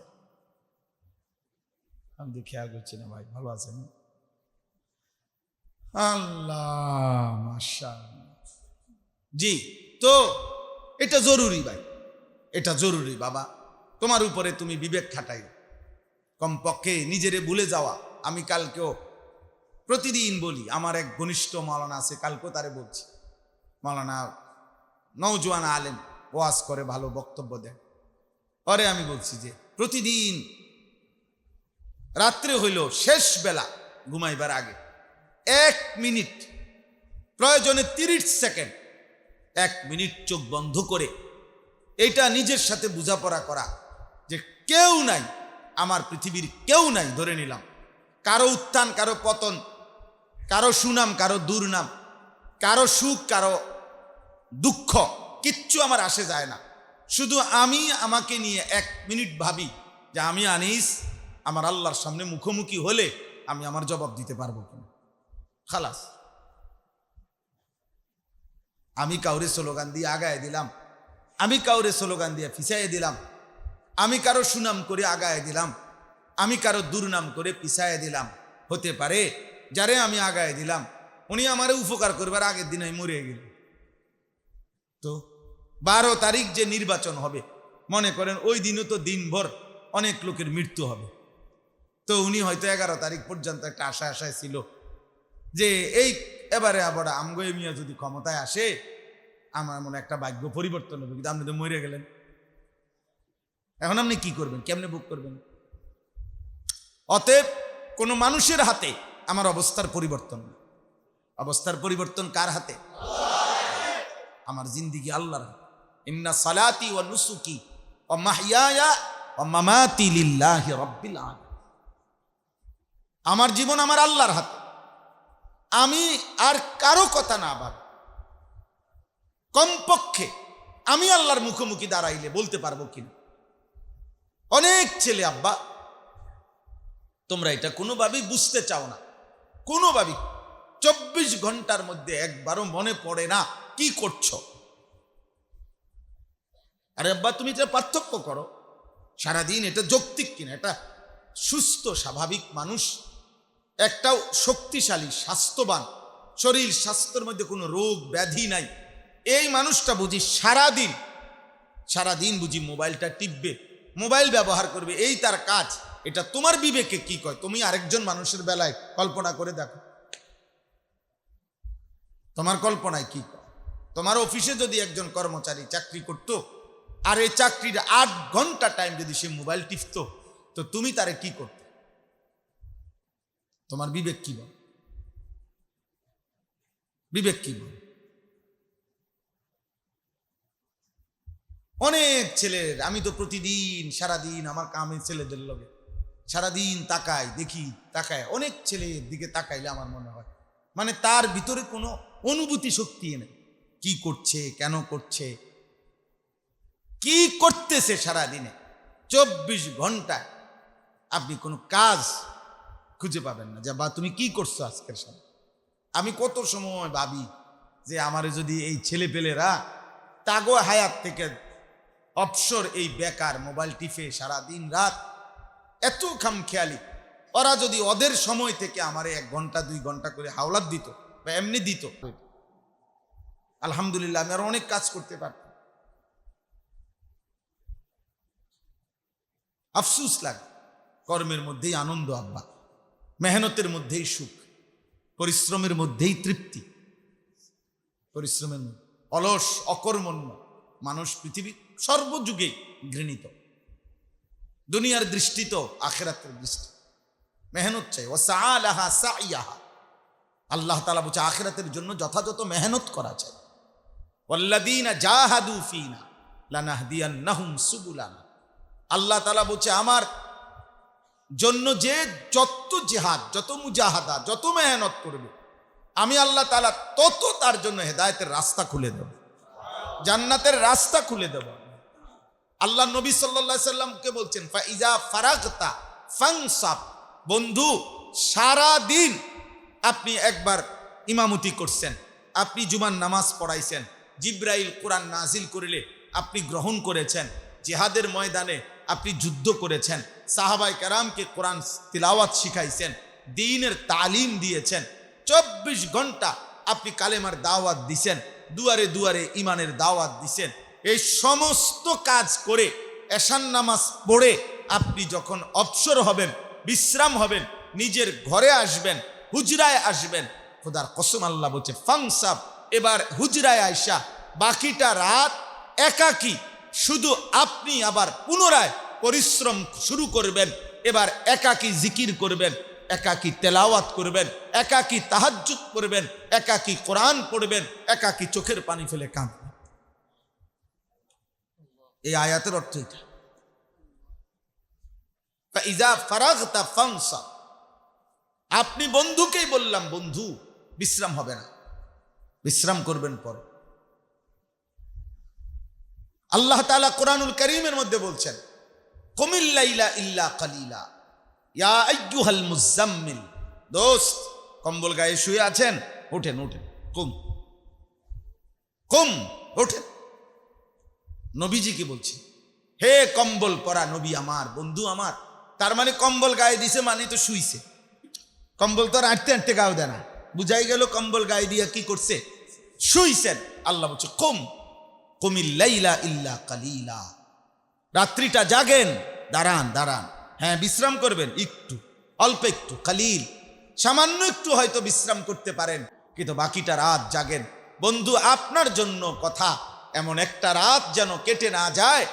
আমি তো খেয়াল করছি না ভাই, ভালো আছেন? আল্লাহ, মাশা। জি, তো এটা জরুরি ভাই, এটা জরুরি বাবা। তোমার উপরে তুমি বিবেক খাটাই, কমপক্ষে নিজেরে ভুলে যাওয়া। আমি কালকেও প্রতিদিন বলি, আমার এক ঘনিষ্ঠ মাওলানা আছে, কালকেও তারে বলছি, মাওলানা নওজোয়ান আলেম, ওয়াজ করে, ভালো বক্তব্য দেয়, পরে আমি বলছি যে প্রতিদিন রাত্রে হইল, শেষ বেলা ঘুমাইবার আগে 1 মিনিট, প্রয়োজনে 30 সেকেন্ড, 1 মিনিট চোখ বন্ধ করে এটা নিজের সাথে বোঝাপড়া করা যে কেউ নাই, আমার পৃথিবীর কেউ নাই, ধরে নিলাম, কারো উত্থান, কারো পতন, কারো সুনাম, কারো দুর্নাম, কারো সুখ, কারো দুঃখ, কিচ্ছু আমার আসে যায় না। শুধু আমি আমাকে নিয়ে 1 মিনিট ভাবি যে আমি আনিস আমার আল্লাহর সামনে মুখোমুখি হলে আমি আমার জবাব দিতে পারবো কিনা, খালাস। আমি কাউরে স্লোগান দিয়ে আগায় দিলাম, আমি কাউরে স্লোগান দিয়ে পিছাইয়ে দিলাম, আমি কারো সুনাম করে আগায় দিলাম, আমি কারো দুর্নাম করে পিছাইয়ে দিলাম, হতে পারে যারে আমি আগায় দিলাম উনি আমারে উপকার করবার আগের দিন আমি মরে গেল। তো 12 তারিখ যে নির্বাচন হবে, মনে করেন ওই দিনও তো দিনভর অনেক লোকের মৃত্যু হবে, তো উনি হয়তো 11 তারিখ পর্যন্ত একটা আশায় ছিল যে এই এবারে আবার আমগো মিয়া যদি ক্ষমতায় আসে আমার মনে একটা ভাগ্য পরিবর্তন হবে, কিন্তু আপনি তো মরে গেলেন। এখন আপনি কি করবেন, কেমনে ভোগ করবেন? অতএব কোন মানুষের হাতে আমার অবস্থার পরিবর্তন, অবস্থার পরিবর্তন কার হাতে? আমার জিন্দিগি আল্লাহর হাতে। ইন্না সালাতি ওয়া নুসুকি ওয়া মাহইয়ায়া ওয়া মামাতি লিল্লাহি রাব্বিল আলামিন। আমার জীবন আমার আল্লাহর হাতে, আমি আর কারো কথা না ভাব, কমপক্ষে আমি আল্লাহর মুখোমুখি দাঁড়াইলে বলতে পারবো কিনা। অনেক ছেলে আব্বা তোমরা এটা কোনোভাবেই বুঝতে চাও না, কোনোভাবেই। 24 ঘন্টার মধ্যে একবারও মনে পড়ে না কি করছো। আরে আব্বা তুমি এটা পার্থক্য করো সারাদিন, এটা যৌক্তিক কিনা। এটা সুস্থ স্বাভাবিক মানুষ, একটাও শক্তিশালী স্বাস্থ্যবান শরীর, স্বাস্থ্যের মধ্যে কোনো রোগ ব্যাধি নাই, এই মানুষটা বুঝি সারাদিন বুঝি মোবাইলটা টিপবে, মোবাইল ব্যবহার করবে, এই তার কাজ। এটা তোমার বিবেকে কি কয়? তুমি আরেকজন মানুষের বেলায় কল্পনা করে দেখো, তোমার কল্পনায় কি কয়? তোমার অফিসে যদি একজন কর্মচারী চাকরি করত, আর এই চাকরির 8 ঘন্টা টাইম যদি সে মোবাইল টিপত, তো তুমি তারে কি করতে? তোমার বিবেক কি বল? বিবেক কি বল? অনেক ছেলের, আমি তো প্রতিদিন সারাদিন আমার কামের ছেলেদের লগে সারাদিন তাকাই, দেখি তাকায়, অনেক ছেলের দিকে তাকাইলে আমার মনে হয় মানে তার ভিতরে কোনো অনুভূতি শক্তি নেই। কি করছে, কেন করছে, কি করতেছে সারাদিনে 24 ঘন্টায় আপনি কোনো কাজ খুঁজে পাবেন না। যা বা তুমি কি করছো আজকের সময়। আমি কত সময় ভাবি যে আমারে যদি এই ছেলে পেলেরা তাগো হায়াত থেকে অবসর, এই বেকার মোবাইল টিপে সারাদিন রাত এত খামখেয়ালি, ওরা যদি ওদের সময় থেকে আমারে 1 ঘন্টা 2 ঘন্টা করে হাওলাত দিত বা এমনি দিত, আলহামদুলিল্লাহ আমি আর অনেক কাজ করতে পারতাম। আফসুস লাগে, কর্মের মধ্যেই আনন্দ আব্বা, মেহনতের মধ্যেই সুখ, পরিশ্রমের মধ্যেই তৃপ্তি। পরিশ্রমের মধ্যে অলস অকর্মণ্য মানুষ পৃথিবীর সর্বযুগে ঘৃণিত। দুনিয়ার দৃষ্টি তো আখিরাতের দৃষ্টি, মেহনত চাই। ওয়াসআলাহা সাইয়াহা, আল্লাহ তাআলা বলছে আখিরাতের জন্য যথাযথ মেহনত করা চাই। ওয়াল্লাযীনা জাহাদু ফীনা লানাহদিয়ান্নাহুম সুবুলানা, আল্লাহ তাআলা বলছে আমার জন্য যে যত জিহাদ, যত মুজাহাদা, যত মেহনত করবে, আমি আল্লাহ তাআলা তত তার জন্য হেদায়েতের রাস্তা খুলে দেব, জান্নাতের রাস্তা খুলে দেব। আল্লাহ নবী সাল্লাল্লাহু আলাইহি সাল্লামকে বলছেন ফাইজা ফারাগতা ফানসাব, বন্ধু সারা দিন আপনি একবার ইমামতি করছেন, আপনি জুমার নামাজ পড়াইছেন, জিব্রাইল কোরআন নাজিল করিলে আপনি গ্রহণ করেছেন, জিহাদের ময়দানে আপনি যুদ্ধ করেছেন, সাহাবায়ে কেরামকে কোরআন তিলাওয়াত শিখাইছেন, দ্বীনের তালিম দিয়েছেন, 24 ঘন্টা আপনি কালেমার দাওয়াত দিছেন, দুয়ারে দুয়ারে ইমানের দাওয়াত দিছেন। এই সমস্ত কাজ করে এশার নামাজ পড়ে আপনি যখন অবসর হবেন, বিশ্রাম হবেন, নিজের ঘরে আসবেন, হুজরায় আসবেন, খোদার কসম আল্লাহ বলছে ফাংসাব, এবার হুজরায় আয়সা বাকিটা রাত একাকী শুধু আপনি আবার পুনরায় পরিশ্রম শুরু করবেন। এবার একাকী জিকির করবেন, একাকী তেলাওয়াত করবেন, একাকী তাহাজ্জুদ করবেন, একাকী কোরআন পড়বেন, একাকী চোখের পানি ফেলে কাঁদবেন। এই আয়াতের অর্থ এটা। ফাইজা ফারাগতা ফানসাব, আপনি বন্ধুকেই বললাম বন্ধু বিশ্রাম হবে না, বিশ্রাম করবেন পরে। আল্লাহ তাআলা কোরআনুল কারীমের মধ্যে বলছেন কুমিল লাইলা ইল্লা কালিলা ইয়া আইয়ুহাল মুজাম্মিল, দোস্ত কম্বল গায়ে শুয়ে আছেন, ওঠেন ওঠেন, কুম কুম, ওঠেন। নবীজিকে বলছি, হে কম্বল পরা নবী আমার, বন্ধু আমার। তার মানে কম্বল গায়ে দিছে মানে তো শুইছে, কম্বল তো আর আঁটতে আঁটতে গাও দেয় না, বুঝাই গেল কম্বল গায়ে দিয়ে কি করছে, শুইছেন। আল্লাহ বলছে কুম কুমিল লাইলা ইল্লা কালিলা, রাত্রিটা জাগেন, দাঁড়ান দাঁড়ান, হ্যাঁ বিশ্রাম করবেন একটু, অল্প একটু, কালিল সামান্য একটু হয়তো বিশ্রাম করতে পারেন, কিন্তু বাকিটা রাত জাগেন। বন্ধু আপনার জন্য কথা, এমন একটা রাত যেন কেটে না যায়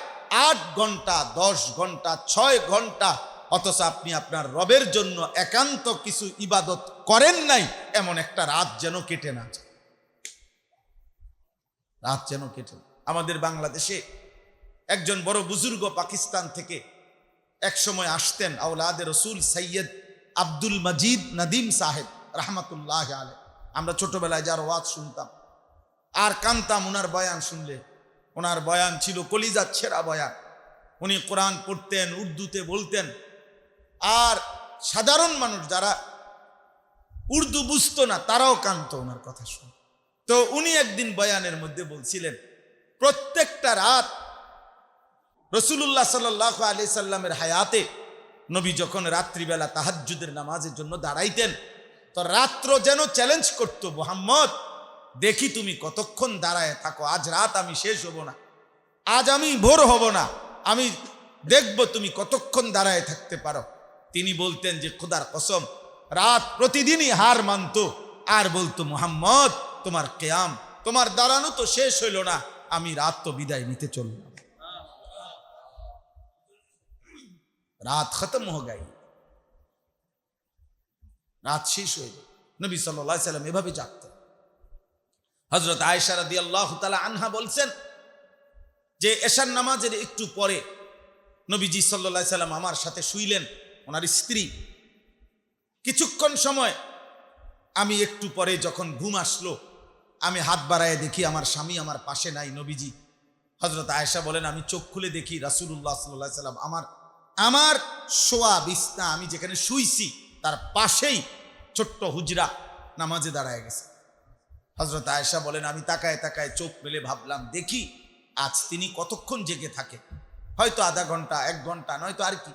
8 ঘন্টা 10 ঘন্টা 6 ঘন্টা, অথচ আপনি আপনার রবের জন্য একান্ত কিছু ইবাদত করেন নাই, এমন একটা রাত যেন কেটে না যায়, রাত যেন কেটে। আমাদের বাংলাদেশে একজন বড় বুজুর্গ পাকিস্তান থেকে এক সময় আসতেন, আওলাদে রসুল সৈয়দ আব্দুল মজিদ নদীম সাহেব রহমতুল্লাহ আলাইহি। আমরা ছোটবেলায় যার ওয়াজ শুনতাম আর কানতাম ওনার বয়ান শুনলে। ওনার বয়ান ছিল কলিজা ছেঁড়া বয়ান। উনি কোরআন পড়তেন, উর্দুতে বলতেন, আর সাধারণ মানুষ যারা উর্দু বুঝতো না তারাও কানতো ওনার কথা শুনে। তো উনি একদিন বয়ানের মধ্যে বলছিলেন, প্রত্যেকটা রাত রাসূলুল্লাহ সাল্লাল্লাহু আলাইহি সাল্লামের হায়াতে নবী যখন রাত্রিবেলা তাহাজ্জুদের নামাজের জন্য দাঁড়াইতেন, তো রাত্র যেন চ্যালেঞ্জ করতো, মুহাম্মদ দেখি তুমি কতক্ষণ দাঁড়ায় থাকো, আজ রাত আমি শেষ হব না, আজ আমি ভোর হব না, আমি দেখব তুমি কতক্ষণ দাঁড়ায় থাকতে পারো। তিনি বলতেন যে খোদার কসম, রাত প্রতিদিনই হার মানতো আর বলতো, মুহাম্মদ তোমার কিয়াম, তোমার দাঁড়ানো তো শেষ হইল না, আমি রাত তো বিদায় নিতে চললাম, রাত খতম হয়ে গই, রাত শেষ হয়ে গেল। নবী সাল্লাল্লাহু আলাইহি সাল্লাম এভাবে জাগতেন। হযরত আয়েশা রাদিয়াল্লাহু তাআলা আনহা বলছেন যে এশার নামাজের একটু পরে নবীজি সাল্লাল্লাহু আলাইহি সাল্লাম আমার সাথে শুইলেন, ওনার স্ত্রী। কিছুক্ষণ সময় আমি একটু পরে যখন ঘুম আসলো, আমি হাত বাড়ায় দেখি আমার স্বামী আমার পাশে নাই, নবীজি। হযরত আয়েশা বলেন, আমি চোখ খুলে দেখি রাসূলুল্লাহ সাল্লাল্লাহু আলাইহি সাল্লাম আমার শোয়া বিছনা, আমি যেখানে শুইছি তার পাশেই ছোট্ট হুজরা নামাজে দাঁড়ায় গেছে। হযরত আয়েশা বলেন, আমি তাকায় তাকায় চোখ মেলে ভাবলাম, দেখি আজ তিনি কতক্ষণ জেগে থাকে, হয়তো আধা ঘন্টা, 1 ঘন্টা, নয়তো আর কি।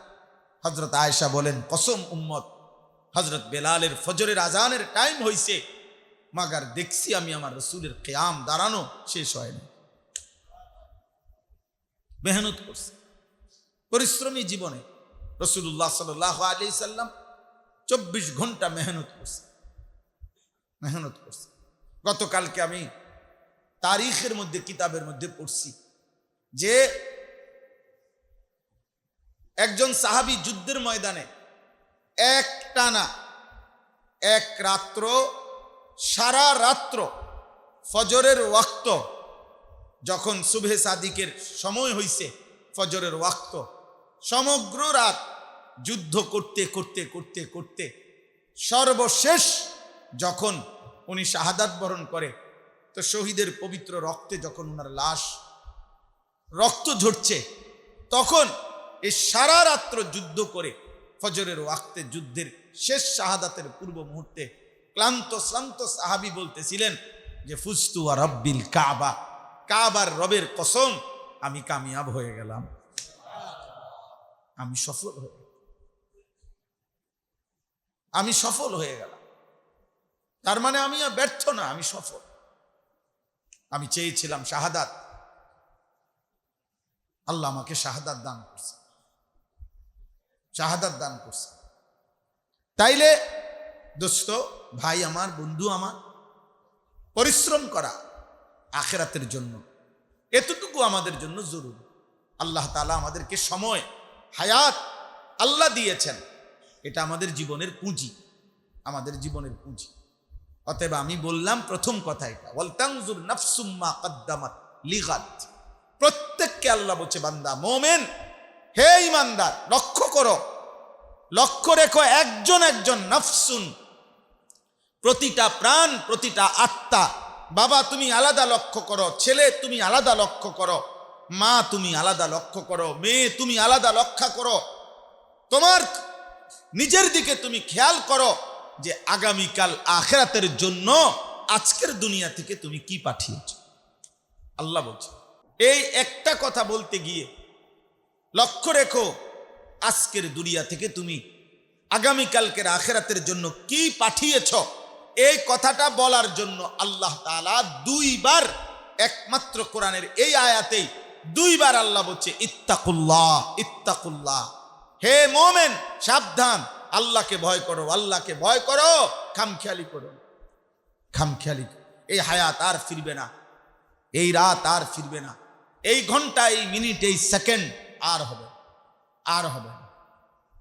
হযরত আয়েশা বলেন, কসম উম্মত, হযরত বেলালের ফজরের আজানের টাইম হইছে, মাগার দেখছি আমি আমার রাসূলের কিয়াম দাঁড়ানো শেষ হয়নি। মেহনত করছে, পরিশ্রমী জীবনে রাসূলুল্লাহ সাল্লাল্লাহু আলাইহি সাল্লাম 24 ঘন্টা মেহনত করছে। গতকালকে আমি তারিখের মধ্যে, কিতাবের মধ্যে পড়ছি যে একজন সাহাবী যুদ্ধের ময়দানে একটানা 1 রাত্র, সারা রাত্র ফজরের ওয়াক্ত, যখন সুবহে সাদিকের সময় হইছে, ফজরের ওয়াক্ত, সমগ্র রাত যুদ্ধ করতে করতে করতে করতে সর্বশেষ যখন উনি শাহাদাত বরণ করে, তো শহীদের পবিত্র রক্তে যখন ওনার লাশ রক্ত ঝরছে, তখন এই সারা রাত্র যুদ্ধ করে ফজরের ওয়াক্তে যুদ্ধের শেষ শাহাদাতের পূর্ব মুহূর্তে ক্লান্ত শ্রান্ত সাহাবী বলতেছিলেন যে ফুজতু ওয়া রাব্বিল কাবা, কাবার রবের কসম আমি কামিয়াব হয়ে গেলাম, আমি সফল হয়ে গেলাম। তার মানে আমি ব্যর্থ না, আমি সফল। আমি চেয়েছিলাম শাহাদাত, আল্লাহ আমাকে শাহাদাত দান করছে। তাইলে দোস্ত, ভাই আমার, বন্ধু আমার, পরিশ্রম করা আখিরাতের জন্য, এতটুকু আমাদের জন্য জরুরি। আল্লাহ তাআলা আমাদেরকে সময়, হায়াত আল্লাহ দিয়েছেন, এটা আমাদের জীবনের পুঁজি, অতএব আমি বললাম প্রথম কথা এটা, ওয়াল তানজুর নাফসুম মা কদ্দামাত লিগাদ। প্রত্যেককে আল্লাহ বলছে, বান্দা মুমিন, হে ঈমানদার, লক্ষ্য রেখো একজন একজন, নাফসুন প্রতিটা প্রাণ, প্রতিটা আত্মা। বাবা তুমি আলাদা লক্ষ্য করো, ছেলে তুমি আলাদা লক্ষ্য করো, মা তুমি আলাদা লক্ষ্য করো, মেয়ে তুমি আলাদা লক্ষ্য করো, তোমার নিজের দিকে তুমি খেয়াল করো যে আগামীকাল আখিরাতের জন্য আজকের দুনিয়া থেকে তুমি কি পাঠিয়েছ। আল্লাহ বলছে, এই একটা কথা বলতে গিয়ে লক্ষ্য রেখো আজকের দুনিয়া থেকে তুমি আগামীকালকের আখিরাতের জন্য কি পাঠিয়েছ। এই কথাটা বলার জন্য আল্লাহ তাআলা 2 বার, একমাত্র কোরআনের এই আয়াতেই 2 বার আল্লাহ বলছে ইত্তাকুল্লাহ, ইত্তাকুল্লাহ, হে মুমিন সাবধান, আল্লাহকে ভয় করো, আল্লাহকে ভয় করো, খামখেয়ালি করো। এই হায়াত আর ফিরবে না, এই রাত আর ফিরবে না, এই ঘন্টা, এই মিনিট, এই সেকেন্ড আর হবে না,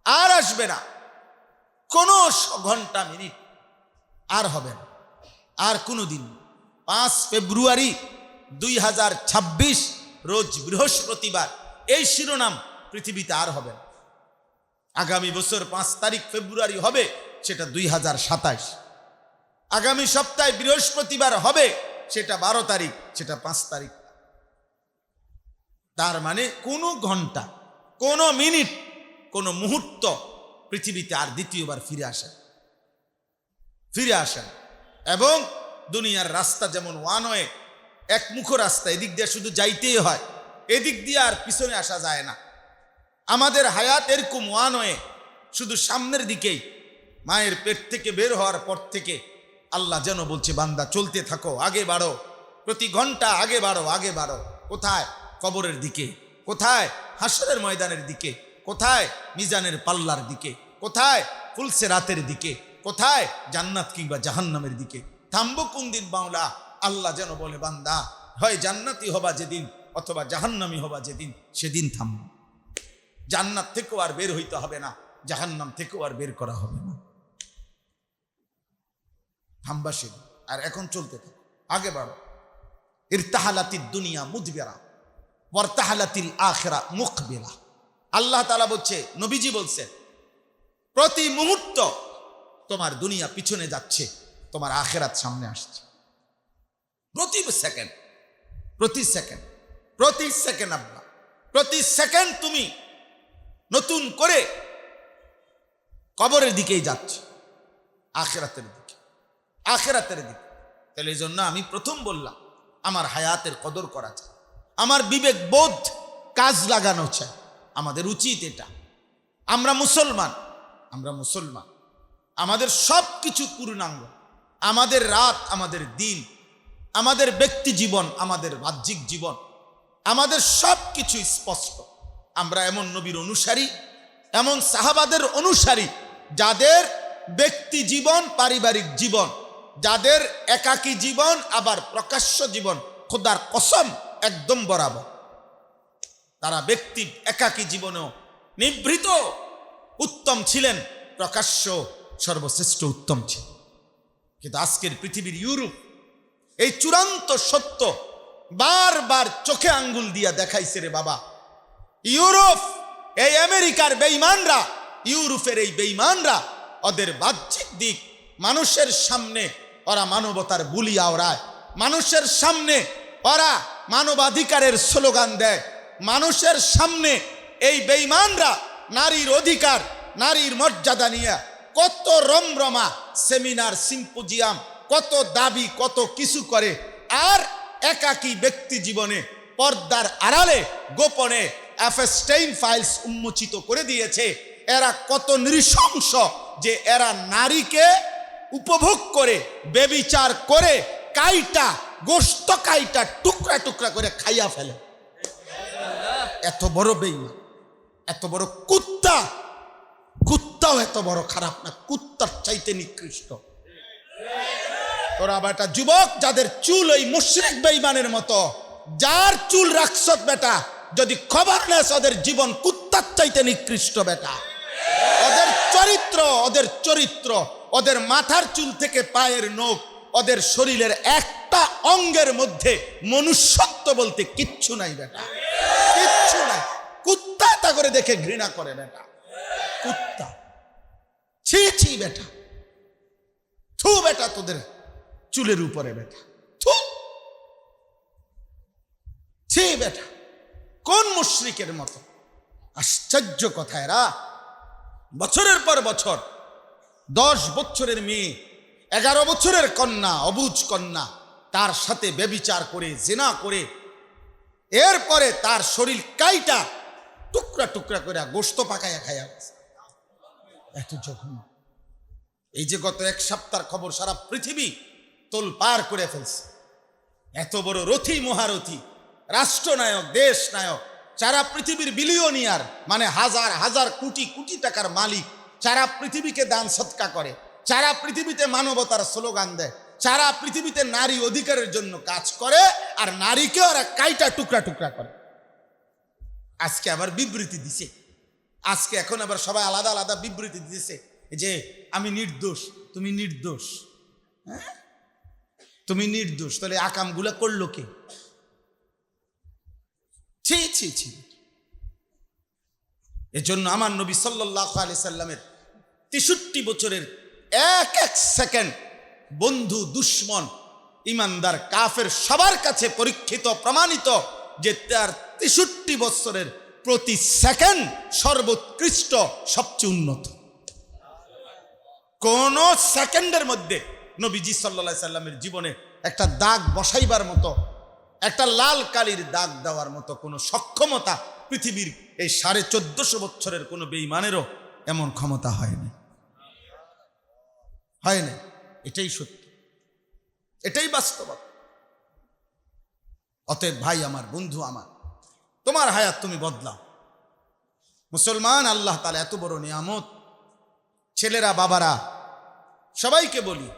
আর আসবে না, কোনো ঘন্টা মিনিট আর হবে না, আর কোনো দিন। 5 ফেব্রুয়ারি 2026 রোজ বৃহস্পতিবার, এই শিরোনাম পৃথিবীতে আর হবে না। আগামী বছর 5 তারিখ ফেব্রুয়ারি হবে, সেটা 2027। আগামী সপ্তাহে বৃহস্পতিবার হবে, সেটা 12 তারিখ, সেটা 5 তারিখ। তার মানে কোনো ঘন্টা, কোনো মিনিট, কোনো মুহূর্ত পৃথিবীতে আর দ্বিতীয়বার ফিরে আসেন এবং দুনিয়ার রাস্তা যেমন ওয়ান ওয়ে, একমুখ রাস্তা, এদিক দিয়ে শুধু যাইতেই হয়, এদিক দিয়ে আর পিছনে আসা যায় না। আমাদের হায়াত এরকম ওয়ান ওয়ে, শুধু সামনের দিকেই। মায়ের পেট থেকে বের হওয়ার পর থেকে আল্লাহ যেন বলছে, বান্দা চলতে থাকো, আগে বাড়ো, প্রতি ঘন্টা আগে বাড়ো। কোথায়? কবরের দিকে। কোথায়? হাসরের ময়দানের দিকে। কোথায়? মিজানের পাল্লার দিকে। কোথায়? ফুলসে রাতের দিকে। কোথায়? জান্নাত কিংবা জাহান্নামের দিকে। থামবো কোন দিন মাওলা? আল্লাহ যেন বলে, বান্দা হয় জান্নাতি হবা যেদিন, অথবা জাহান্নামি হবা যেদিন, সেদিন থামবো। জান্নাত থেকেও আর বের হইতে হবে না, জাহান্নাম থেকেও আর বের করা হবে না। থামবা সেদিন। আর এখন চলতে থাকো, আগে বাড়ো। ইরতাহালাতিদ দুনিয়া মুদবিরা ওয়ারতাহালাতিল আখিরা মুকবিলা। আল্লাহ তাআলা বলছে, নবীজি বলছেন, প্রতি মুহূর্ত তোমার দুনিয়া পিছনে যাচ্ছে, তোমার আখিরাত সামনে আসছে। প্রতি সেকেন্ড আব্বা, প্রতি সেকেন্ড তুমি নতুন করে কবরের দিকেই যাচ্ছে, আখিরাতের দিকে। তাহলে এই জন্য আমি প্রথম বললাম, আমার হায়াতের কদর করা চাই, আমার বিবেক বোধ কাজ লাগানো চাই। আমাদের উচিত এটা। আমরা মুসলমান, আমাদের সব কিছু পূর্ণাঙ্গ। আমাদের রাত, আমাদের দিন, আমাদের ব্যক্তি জীবন, আমাদের বাহ্যিক জীবন, আমাদের সব কিছু স্পষ্ট। আমরা এমন নবীর অনুসারী, এমন সাহাবাদের অনুসারী, যাদের ব্যক্তি জীবন, পারিবারিক জীবন, যাদের একাকী জীবন আবার প্রকাশ্য জীবন, খোদার কসম একদম বরাবর। তারা ব্যক্তি একাকী জীবনেও নিভৃত উত্তম ছিলেন, প্রকাশ্য সর্বশ্রেষ্ঠ উত্তম ছিল। কিন্তু আজকের পৃথিবীর ইউরোপ এই চূড়ান্ত সত্য বারবার চোখে আঙ্গুল দিয়া দেখাইছে রে বাবা। ইউরোপ, এই আমেরিকার বেঈমানরা, ইউরোপের এই বেঈমানরা, ওদের বাহ্যিক দিক মানুষের সামনে ওরা মানবতার বুলি আওড়ায়, মানুষের সামনে ওরা মানবাধিকারের স্লোগান দেয়, মানুষের সামনে এই বেঈমানরা নারীর অধিকার, নারীর মর্যাদা নিয়ে কত রমরমা সেমিনার, সিম্পোজিয়াম, কত দাবি, কত কিছু করে। আর একাকী ব্যক্তি জীবনে পর্দার আড়ালে গোপনে এফস্টাইন ফাইলস উন্মোচিত করে দিয়েছে। এরা কত নৃশংস যে এরা নারীকে উপভোগ করে, বেবিচার করে, কাইটা, গোশত কাইটা টুকরা টুকরা করে খাইয়া ফেলে। এত বড় বেঈমান, এত বড় কুত্তা। কুত্তাও এত বড় খারাপ না, কুত্তার চাইতে নিকৃষ্ট। তোরা বেটা যুবক, যাদের চুল ওই মুশরিক বেঈমানের মতো, যার চুল রাখছত বেটা, যদি খবর নেস, ওদের জীবন কুত্তার চাইতে নিকৃষ্ট বেটা। ওদের মাথার চুল থেকে পায়ের নখ, ওদের শরীরের একটা অঙ্গের মধ্যে মনুষ্যত্ব বলতে কিচ্ছু নাই বেটা, কিচ্ছু নাই। কুত্তা তা করে দেখে ঘৃণা করে বেটা, কুত্তা। ছি ছি বেটা, থু বেটা তোদের চুলের উপরে বেটা, থু ছি বেটা। কোন মুশরিকের মতো? আশ্চর্য কথা। এরা বছরের পর বছর 10 বছরের মেয়ে, 11 বছরের কন্যা, অবুঝ কন্যা, তার সাথে ব্যভিচার করে, জিনা করে, এরপরে তার শরীর কাইটা টুকরা টুকরা করে গোশত পাকাইয়া খাইয়া। এত জঘন্য। এই যে গত 1 সপ্তাহের খবর, সারা পৃথিবী তোল পার করে ফেলছে। এত বড় রথী, মহারথী, রাষ্ট্রনায়ক, দেশ নায়ক, সারা পৃথিবীর বিলিয়নিয়ার, মানে হাজার হাজার কোটি কোটি টাকার মালিক, সারা পৃথিবীকে দান সৎকা করে, সারা পৃথিবীতে মানবতার স্লোগান দেয়, সারা পৃথিবীতে নারী অধিকারের জন্য কাজ করে, আর নারীকে ওরা কাইটা টুকরা টুকরা করে। আজকে আবার বিবৃতি দিছে, আজকে এখন আবার সবাই আলাদা আলাদা বিবৃতি দিয়েছে যে আমি নির্দোষ, তুমি নির্দোষ। হ্যাঁ, তুমি নির্দোষ। তাহলে আকামগুলো করলো কে? ছি ছি ছি। এজন্য আমার নবী সাল্লাল্লাহু আলাইহি সাল্লামের 63 বছরের এক এক সেকেন্ড বন্ধু, দুশ্মন, ইমানদার, কাফের সবার কাছে পরীক্ষিত, প্রমাণিত যে তার 63 বছরের প্রতি সেকেন্ড সর্বোৎকৃষ্ট, সবচেয়ে উন্নত। কোন সেকেন্ডের মধ্যে নবীজি সাল্লাল্লাহু আলাইহি সাল্লামের জীবনে একটা দাগ বসাইবার মতো, একটা লাল কালির দাগ দেওয়ার মতো কোনো সক্ষমতা পৃথিবীর এই 1450 বছরের কোনো বেঈমানেরও এমন ক্ষমতা হয়নি। এটাই সত্য, এটাই বাস্তবতা। অতএব ভাই আমার, বন্ধু আমার, তোমার হায়াত তুমি বদলাও। মুসলমান, আল্লাহ তাআলা এত বড় নিয়ামত, ছেলেরা বাবারা সবাইকে বলি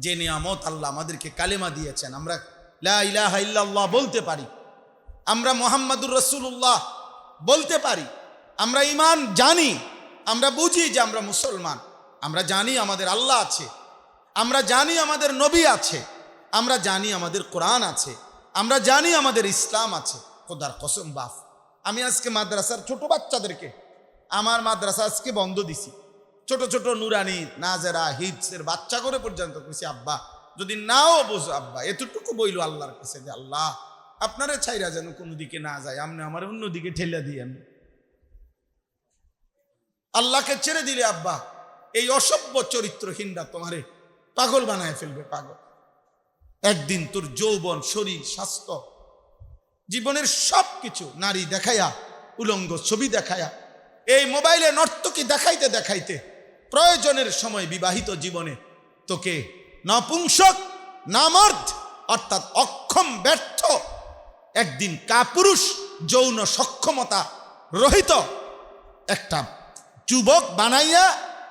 যে নিয়ামত আল্লাহ আমাদেরকে কালেমা দিয়েছেন, আমরা লা ইলাহা ইল্লাল্লাহ বলতে পারি, আমরা মুহাম্মাদুর রাসূলুল্লাহ বলতে পারি, আমরা ঈমান জানি, আমরা বুঝি যে আমরা মুসলমান, আমরা জানি আমাদের আল্লাহ আছে, আমরা জানি আমাদের নবী আছে, আমরা জানি আমাদের কোরআন আছে, আমরা জানি আমাদের ইসলাম আছে। খোদার কসম বাপ, আমি আজকে মাদ্রাসার ছোট বাচ্চাদেরকে, আমার মাদ্রাসা আজকে বন্ধ দিছি, ছোট ছোট নুরানি নাজেরা হিফসের বাচ্চা করে পর্যন্ত কইছি, আব্বা যদি নাও বোঝো আব্বা এতটুকু বইল আল্লাহর কাছে যে আল্লাহ আপনারে ছাইরা যেন কোনো দিকে না যায়, আপনি আমার অন্যদিকে ঠেলে দিয়েন। আল্লাহকে ছেড়ে দিলে আব্বা এই অসভ্য চরিত্রহীনরা তোমারে পাগল বানায় ফেলবে, পাগল। একদিন তোর যৌবন, শরীর, স্বাস্থ্য, জীবনের সব কিছু নারী দেখায়া, উলঙ্গ ছবি দেখায়া, এই মোবাইলে নর্তকী দেখাইতে দেখাইতে প্রয়োজনের সময় বিবাহিত জীবনে তোকে নপুংসক, নামর্দ অর্থাৎ অক্ষম, ব্যর্থ, একদিন কাপুরুষ, যৌন সক্ষমতা রহিত একটা যুবক বানাইয়া,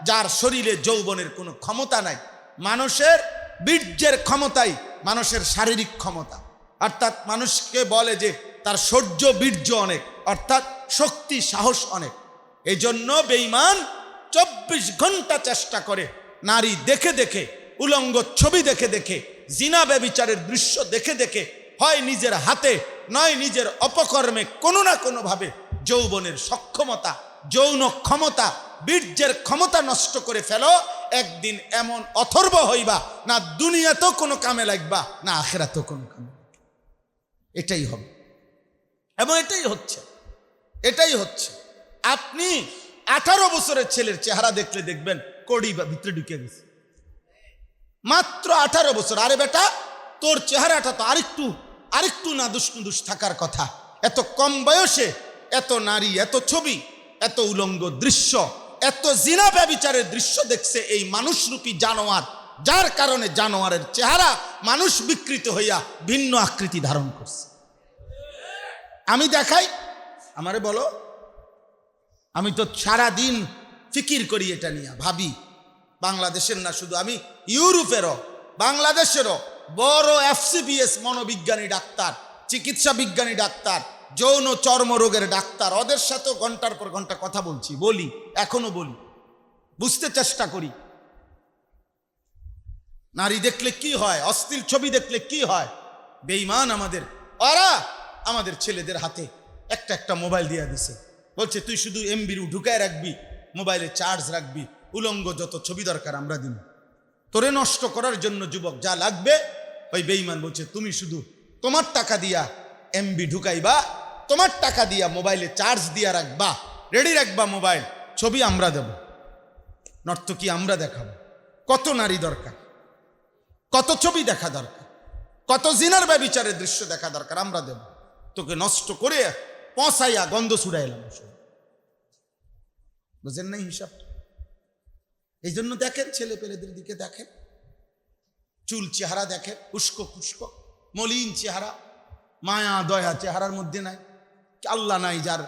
যার শরীরে যৌবনের কোনো ক্ষমতা নাই। মানুষের বীর্যের ক্ষমতাই মানুষের শারীরিক ক্ষমতা, অর্থাৎ মানুষকে বলে যে তার শৌর্য বীর্য অনেক, অর্থাৎ শক্তি সাহস অনেক। এই জন্য বেঈমান 24 ঘন্টা চেষ্টা করে নারী দেখে দেখে, উলঙ্গ ছবি দেখে দেখে, জিনা ব্যভিচারের দৃশ্য দেখে দেখে, হয় নিজের হাতে নয় নিজের অপকর্মে কোনো না কোনোভাবে যৌবনের সক্ষমতা, যৌন ক্ষমতা, বীর্যের ক্ষমতা নষ্ট করে ফেলো। একদিন এমন অথর্ব হইবা, না দুনিয়াতেও কোনো কামে লাগবা, না আখিরাতেও কোনো কামে। এটাই হবে এবং এটাই হচ্ছে, এটাই হচ্ছে। আপনি 18 বছরের ছেলের চেহারা দেখলে দেখবেন কড়ি বা ভিতরে ঢুকে গেছে, মাত্র 18 বছর। আরে বেটা, তোর চেহারাটা তো আরেকটু নাদুস থাকার কথা। এত কম বয়সে এত নারী, এত ছবি, এত উলঙ্গ দৃশ্য, এত জিনা ব্যভিচারের দৃশ্য দেখছে এই মানুষরূপী জানোয়ার, যার কারণে জানোয়ারের চেহারা মানুষ বিকৃত হইয়া ভিন্ন আকৃতি ধারণ করছে। আমি দেখাই, আমারে বলো, আমি তো সারা দিন ফিকির করি এটা নিয়ে, ভাবি। বাংলাদেশের না শুধু, আমি ইউরোপেরও বাংলাদেশেরও বড় FCPS মনোবিজ্ঞানী ডাক্তার, চিকিৎসা বিজ্ঞানী ডাক্তার, যৌন চর্মরোগের ডাক্তার, ওদের সাথেও ঘন্টার পর ঘন্টা কথা বলছি, বলি, এখনো বলি, বুঝতে চেষ্টা করি। নারী দেখলে কি হয়, অশ্লীল ছবি দেখলে কি হয়। বেঈমান ওরা আমাদের ছেলেদের হাতে একটা একটা মোবাইল দিয়ে দিছে, বলছে তুই শুধু MB ঢুকায় রাখবি, মোবাইলে চার্জ রাখবি, উলঙ্গ যত ছবি দরকার আমরা দিব। তোরে নষ্ট করার জন্য যুবক যা লাগবে, ওই বেঈমান বলছে তুমি শুধু তোমার টাকা দিয়া MB ঢুকাইবা, তোমার টাকা দিয়া মোবাইলে চার্জ দিয়া রাখবা, রেডি রাখবা মোবাইল, ছবি আমরা দেব, নর্তকী আমরা দেখাবো। কত নারী দরকার, কত ছবি দেখা দরকার, কত জিনার ব্যভিচারের দৃশ্য দেখা দরকার, আমরা দেব। তোকে নষ্ট করে পৌঁছাইয়া গন্ধ ছুড়াইলাম। বুঝেন নাই হিসাব? এই জন্য দেখেন, ছেলে পেলেদের দিকে দেখেন, চুল চেহারা দেখেন, উস্কো খুস্কো মলিন চেহারা, মায়া দয়া চেহারার মধ্যে নাই। আল্লাহ নাই যার,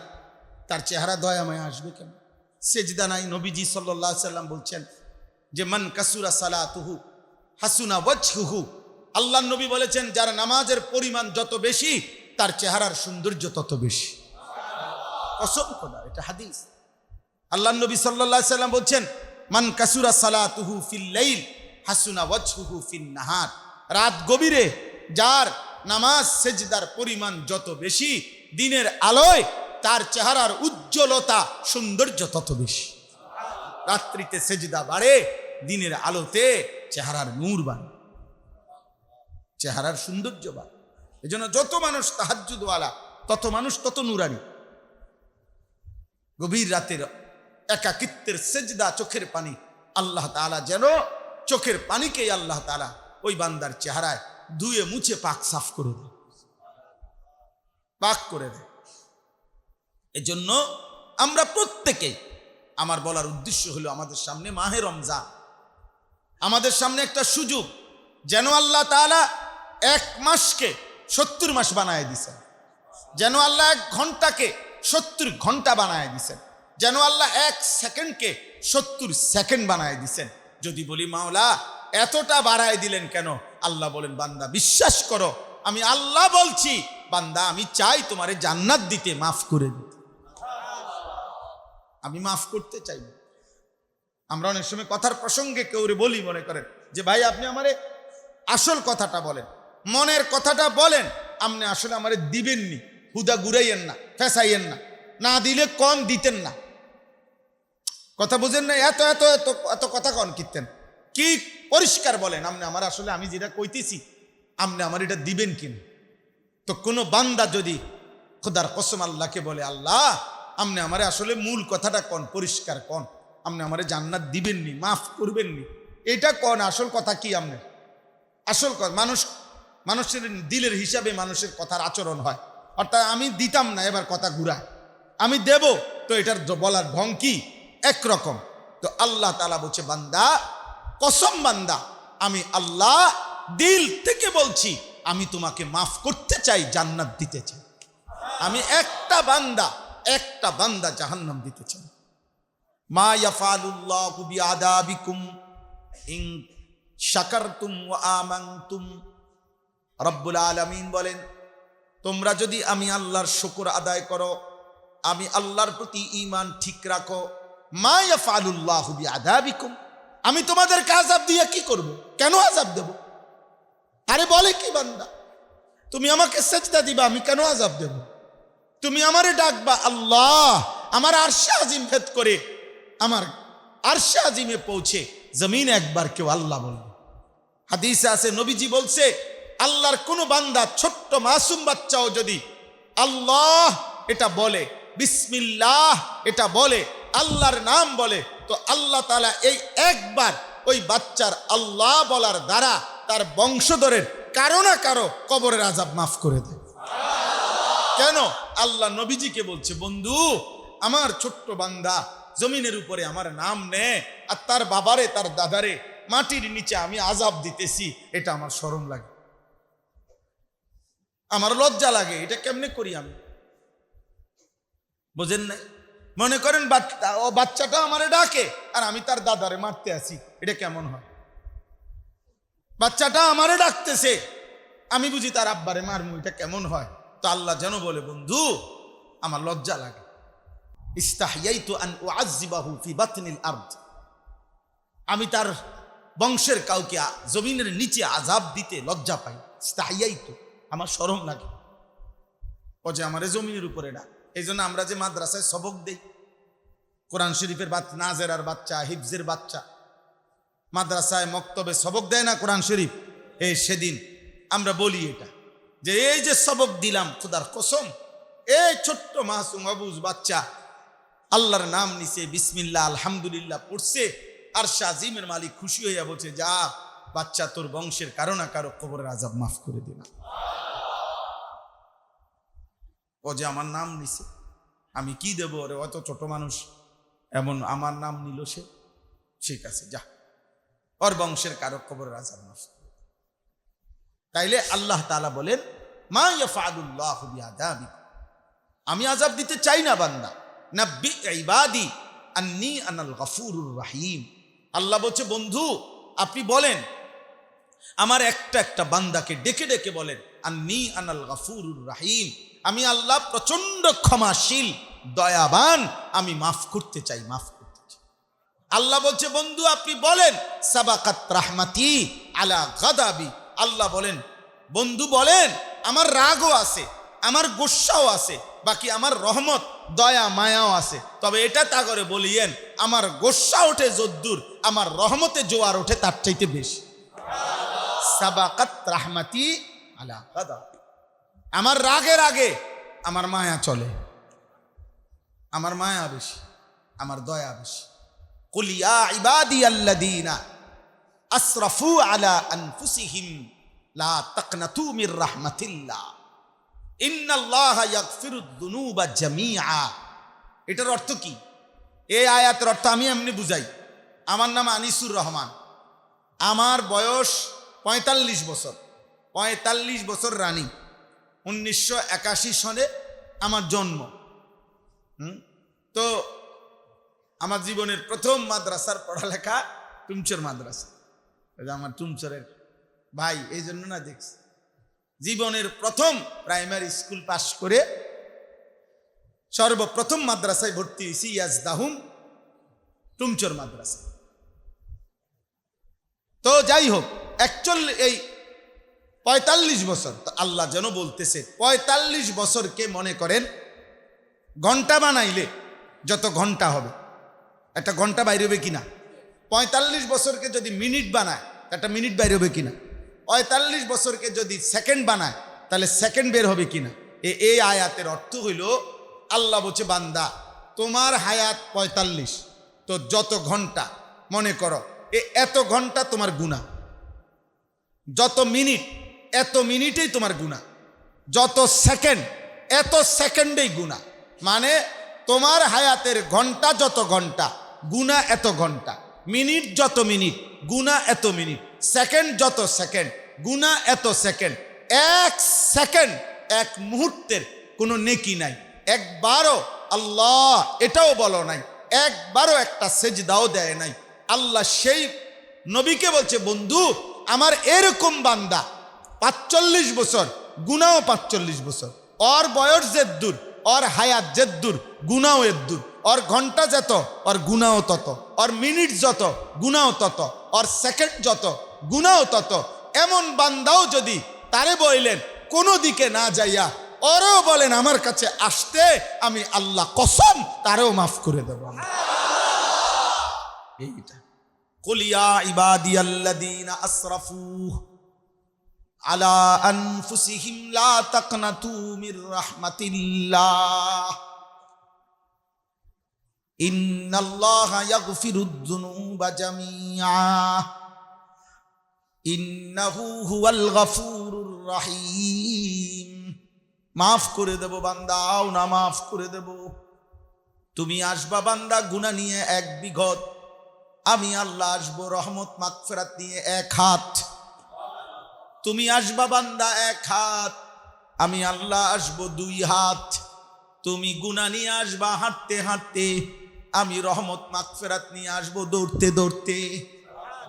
তার চেহারা দয়া মায়া আসবে কেন? সেজদা নাই। নবীজি সাল্লাল্লাহু আলাইহি সাল্লাম বলছেন যে মান কাসুরা সালাতুহু হাসুনা ওয়াজহুহু, আল্লাহ নবী বলেছেন যার নামাজের পরিমাণ যত বেশি তার চেহারার সৌন্দর্য তত বেশি। কসম খোদা, এটা হাদিস। আল্লাহ নবী সাল্লাল্লাহু আলাইহি সাল্লাম বলছেন মান কাসুরা সালাতুহু ফিল লাইল হাসুনা ওয়াজহুহু ফিন নাহার, রাত গভীরে যার নামাজ সেজদার পরিমাণ যত বেশি, দিনের আলোয় তার চেহারার উজ্জ্বলতা সৌন্দর্য তত বেশি। রাত্রিতে সেজদা বাড়ে, দিনের আলোতে চেহারার নূর বাড়ে, চেহারার সৌন্দর্য বাড়ে। এজন্য যত মানুষ তাহাজ্জুদওয়ালা তত মানুষ তত নূরানি। গভীর রাতের একাকিত্বের সেজদা, চোখের পানি আল্লাহ তাআলা যেন চোখের পানিকেই আল্লাহ তাআলা ওই বান্দার চেহারায় ধুয়ে মুছে পাক সাফ করে দেয়, পাক করে দেয়। এজন্য আমরা প্রত্যেকেই, আমার বলার উদ্দেশ্য হলো আমাদের সামনে মাহে রমজান, আমাদের সামনে একটা সুযোগ, যেন আল্লাহ তাআলা 1 মাসকে 70 মাস বানায় দিছেন, যেন আল্লাহ 1 ঘন্টাকে 70 ঘন্টা বানায় দিছেন, যেন আল্লাহ 1 সেকেন্ডকে 70 সেকেন্ড বানায় দিছেন। যদি বলি মাওলা এতটা বাড়ায় দিলেন কেন? আল্লাহ বলেন বান্দা বিশ্বাস করো, আমি আল্লাহ বলছি বান্দা আমি চাই তোমারে জান্নাত দিতে, মাফ করে দিতে, আমি মাফ করতে চাই। আমরা অনেক সময় কথার প্রসঙ্গে কেউ বলি, মনে করেন যে ভাই আপনি আমারে আসল কথাটা বলেন, মনের কথাটা বলেন, আপনি আসলে আমারে দিবেননি, হুদা ঘুরাইয়েন না, ফেসাইয়েন না, না দিলে কম দিতেন না। কথা বুঝেন না? এত এত এত এত কথা কন কিনতেন কি? পরিষ্কার বলেন আপনি আমার আসলে আমি যেটা কইতেছি আপনি আমার এটা দিবেন কিনা। তো কোনো বান্দা যদি খোদার কসম আল্লাহকে বলে আল্লাহ আপনি আমারে আসলে মূল কথাটা কন, পরিষ্কার কন, আপনি আমারে জান্নাত দিবেননি, মাফ করবেননি, এটা কন, আসল কথা কি আপনার? আসল কথা মানুষের দিলের হিসাবে মানুষের কথার আচরণ হয়, অর্থাৎ আমি দিতাম না এবার কথা ঘুরায়, আমি দেব, তো এটার বলার ঢং কি একরকম। তো আল্লাহ তাআলা বলছে বান্দা কসম বান্দা আমি আল্লাহ দিল থেকে বলছি আমি তোমাকে মাফ করতে চাই, জান্নাত দিতে চাই। আমি একটা বান্দা জাহান্নাম দিতে চাই। মা ইয়াফালুল্লাহু বিআযাবিকুম ইন শাকারতুম ওয়া আমানতুম। রব্বুল আলামিন বলেন তোমরা যদি আমি আল্লাহর শুকর আদায় করো, আমি আল্লাহর প্রতি ঈমান ঠিক রাখো, মা ইয়াফালুল্লাহু বিআযাবিকুম, আমি তোমাদেরকে আযাব দিয়ে কি করব? কেন আযাব দেব? আরে বলে কি বান্দা তুমি আমাকে সেজদা দিবা, আমি কেন আযাব দেব? তুমি আমারে ডাকবা আল্লাহ, আমার আরশে আজিম ভেদ করে আমার আরশে আজিমে পৌঁছে জমিনে একবার কেউ আল্লাহ বলবে। হাদিসে আছে নবীজি বলছে আল্লাহর কোন বান্দা ছোট্ট মাসুম বাচ্চাও যদি আল্লাহ এটা বলে, বিসমিল্লাহ এটা বলে, আল্লাহর নাম বলে, তো আল্লাহ তাআলা এই একবার ওই বাচ্চার আল্লাহ বলার দ্বারা তার বংশধরের কারো না কারো কবরের আযাব মাফ করে দেয়। কেন? আল্লাহ নবীজিকে বলছে বন্ধু আমার ছোট্ট বান্দা জমিনের উপরে আমার নাম নে, আর তার বাবারে তার দাদারে মাটির নিচে আমি আযাব দিতেছি, এটা আমার শরম লাগে, আমার লজ্জা লাগে, এটা কেমনে করি আমি? বুঝেন নাই? মনে করেন বাচ্চাটা আমারে ডাকে আর আমি তার দাদারে মারতে আছি, এটা কেমন হয়? বাচ্চাটা আমারে ডাকতেছে, আমি বুঝি তার আব্বারে মারমু, এটা কেমন হয়? তো আল্লাহ যেন বলে বন্ধু আমার লজ্জা লাগে, ইস্তাহিয়াইতু আন উআযযিবাহু ফি বাতনিল আরদ, আমি তার বংশের কাউকে জমিনের নিচে আযাব দিতে লজ্জা পাই, ইস্তাহিয়াইতু আমার শরম লাগে, ও যে আমারে জমিনের উপরে ডাক। এই জন্য আমরা যে মাদ্রাসায় সবক দেই, কোরআন শরীফের নাজেরার বাচ্চা, হিফজের বাচ্চা মাদ্রাসায় মক্তবে সবক দেয় না কোরআন শরীফ, এই সেদিন আমরা বলি এটা যে এই যে সবক দিলাম খোদার কসম, এই ছোট্ট মাসুম অবুজ বাচ্চা আল্লাহর নাম নিছে, বিসমিল্লাহ আলহামদুলিল্লাহ পড়ছে, আরশে আজিমের মালিক খুশি হইয়া বলছে যা বাচ্চা তোর বংশের কারো না কারো কবরের আযাব মাফ করে দিন। ও যে আমার নাম নিছে, আমি কি দেব ওরে? অত ছোট মানুষ এমন আমার নাম নিল সে, ঠিক আছে যা ওর বংশের কারো কবরের আযাব মাফ। তাইলে আল্লাহ তাআলা বলেন মা ইয়াফআলুল্লাহু বিআযাবিকুম, আমি আযাব দিতে চাই না বান্দা, নাব্বি ইবাদি আন্নী আনাল গফুরুর রহিম। আল্লাহ বলছে বন্ধু আপনি বলেন আমার একটা একটা বান্দাকে ডেকে ডেকে বলেন আন্নী আনাল গফুরুর রহিম, আমি আল্লাহ প্রচন্ড ক্ষমাশীল দয়াবান, আমি মাফ করতে চাই, মাফ করতে চাই। আল্লাহ বলছে বন্ধু আপনি বলেন সাবাকাত রাহমাতি আলা গাদাবি, আল্লাহ বলেন বন্ধু বলেন আমার রাগও আছে, আমার গোস্সাও আছে, বাকি আমার রহমত দয়া মায়াও আছে, তবে এটা তা করে বলিয়েন আমার গোস্সা ওঠে যদ্দুর, আমার রহমতে জোয়ার ওঠে তার চাইতে বেশি। সাবাকাত রাহমাতি আলা গাদাবি, আমার রাগের আগে আমার মায়া চলে, আমার মায়া বেশি, আমার দয়া বেশি। কুল ইয়া ইবাদিয়াল্লাযীনা আসরাফু আলা আনফুসিহিম লা তাকনাতু মির রাহমাতিল্লাহ ইন্নাল্লাহা ইয়াগফিরুদ যুনুবা জামিআ। এটার অর্থ কি? এই আয়াতের অর্থ আমি এমনি বুঝাই। আমার নাম আনিসুর রহমান, আমার বয়স ৪৫ বছর, ৪৫ বছর রানিং। ১৯৮১ সনে আমার জন্ম। তো আমার জীবনের প্রথম মাদ্রাসার পড়ালেখা টুমচর মাদ্রাসা। আমার টুমচরের ভাই, এই জন্য না দেখছি জীবনের প্রথম প্রাইমারি স্কুল পাশ করে সর্বপ্রথম মাদ্রাসায় ভর্তি হয়েছি ইয়াজদাহুম টুমচর মাদ্রাসা। তো যাই হোক, অ্যাকচুয়ালি এই ৪৫ বছর, তো আল্লাহ যেন বলতেছে ৪৫ বছরকে মনে করেন ঘন্টা বানাইলে যত ঘন্টা হবে, একটা ঘন্টা বাইরে হবে কিনা? ৪৫ বছরকে যদি মিনিট বানায়, একটা মিনিট বাইরে হবে কিনা? ৪৫ বছরকে যদি সেকেন্ড বানায়, তাহলে সেকেন্ড বের হবে কিনা? এই আয়াতের অর্থ হইল, আল্লাহ বলছে বান্দা তোমার হায়াত ৪৫, তো যত ঘন্টা মনে করো এত ঘন্টা তোমার গুনাহ, যত মিনিট এত মিনিটেই তোমার গুনাহ, যত সেকেন্ড এত সেকেন্ডেই গুনাহ। মানে তোমার হায়াতের ঘন্টা যত ঘন্টা, গুনাহ এত ঘন্টা, মিনিট যত মিনিট, গুনাহ এত মিনিট, সেকেন্ড যত সেকেন্ড, গুনাহ এত সেকেন্ড। এক সেকেন্ড, এক মুহূর্তের কোনো নেকি নাই। একবারও আল্লাহ এটাও বলো নাই, একবারও একটা সেজদাও দেয় নাই। আল্লাহ সেই নবীকে বলছে, বন্ধু আমার এরকম বান্দা ৪৫ বছর, গুনাও ৪৫ বছর, ওর বয়স যেদ্দুর, ওর হায়াত যেদ্দুর, গুনাও এদ্দুর, ওর ঘন্টা যত ওর গুনাও তত, ওর মিনিট যত গুনাও তত, ওর সেকেন্ড যত গুনাও তত। এমন বান্দাও যদি তারে বললেন কোনো দিকে না যাইয়া ওরও বলেন আমার কাছে আসতে, আমি আল্লাহ কসম তারেও মাফ করে দেব। এইটা কুল ইয়া ইবাদিয়াল্লাযীনা আসরাফু আলা আনফুসিহিম লা তাকনাতু মির রাহমাতিল্লাহ ইন্নাল্লাহা ইয়াগফিরুদ যুনুবা জামিআ ইন্নাহু হুয়াল গফুরুর রহিম। মাফ করে দেব বান্দা, আও না মাফ করে দেব। তুমি আসবা বান্দা গুনাহ নিয়ে ১ বিঘত, আমি আল্লাহ আসবো রহমত মাগফিরাত নিয়ে ১ হাত। তুমি আসবা বান্দা ১ হাত, আমি আল্লাহ আসবো ২ হাত। তুমি গুনাহ নিয়ে আসবা হাঁটতে হাঁটতে, আমি রহমত মাগফিরাত নিয়ে আসবো দৌড়তে দৌড়তে।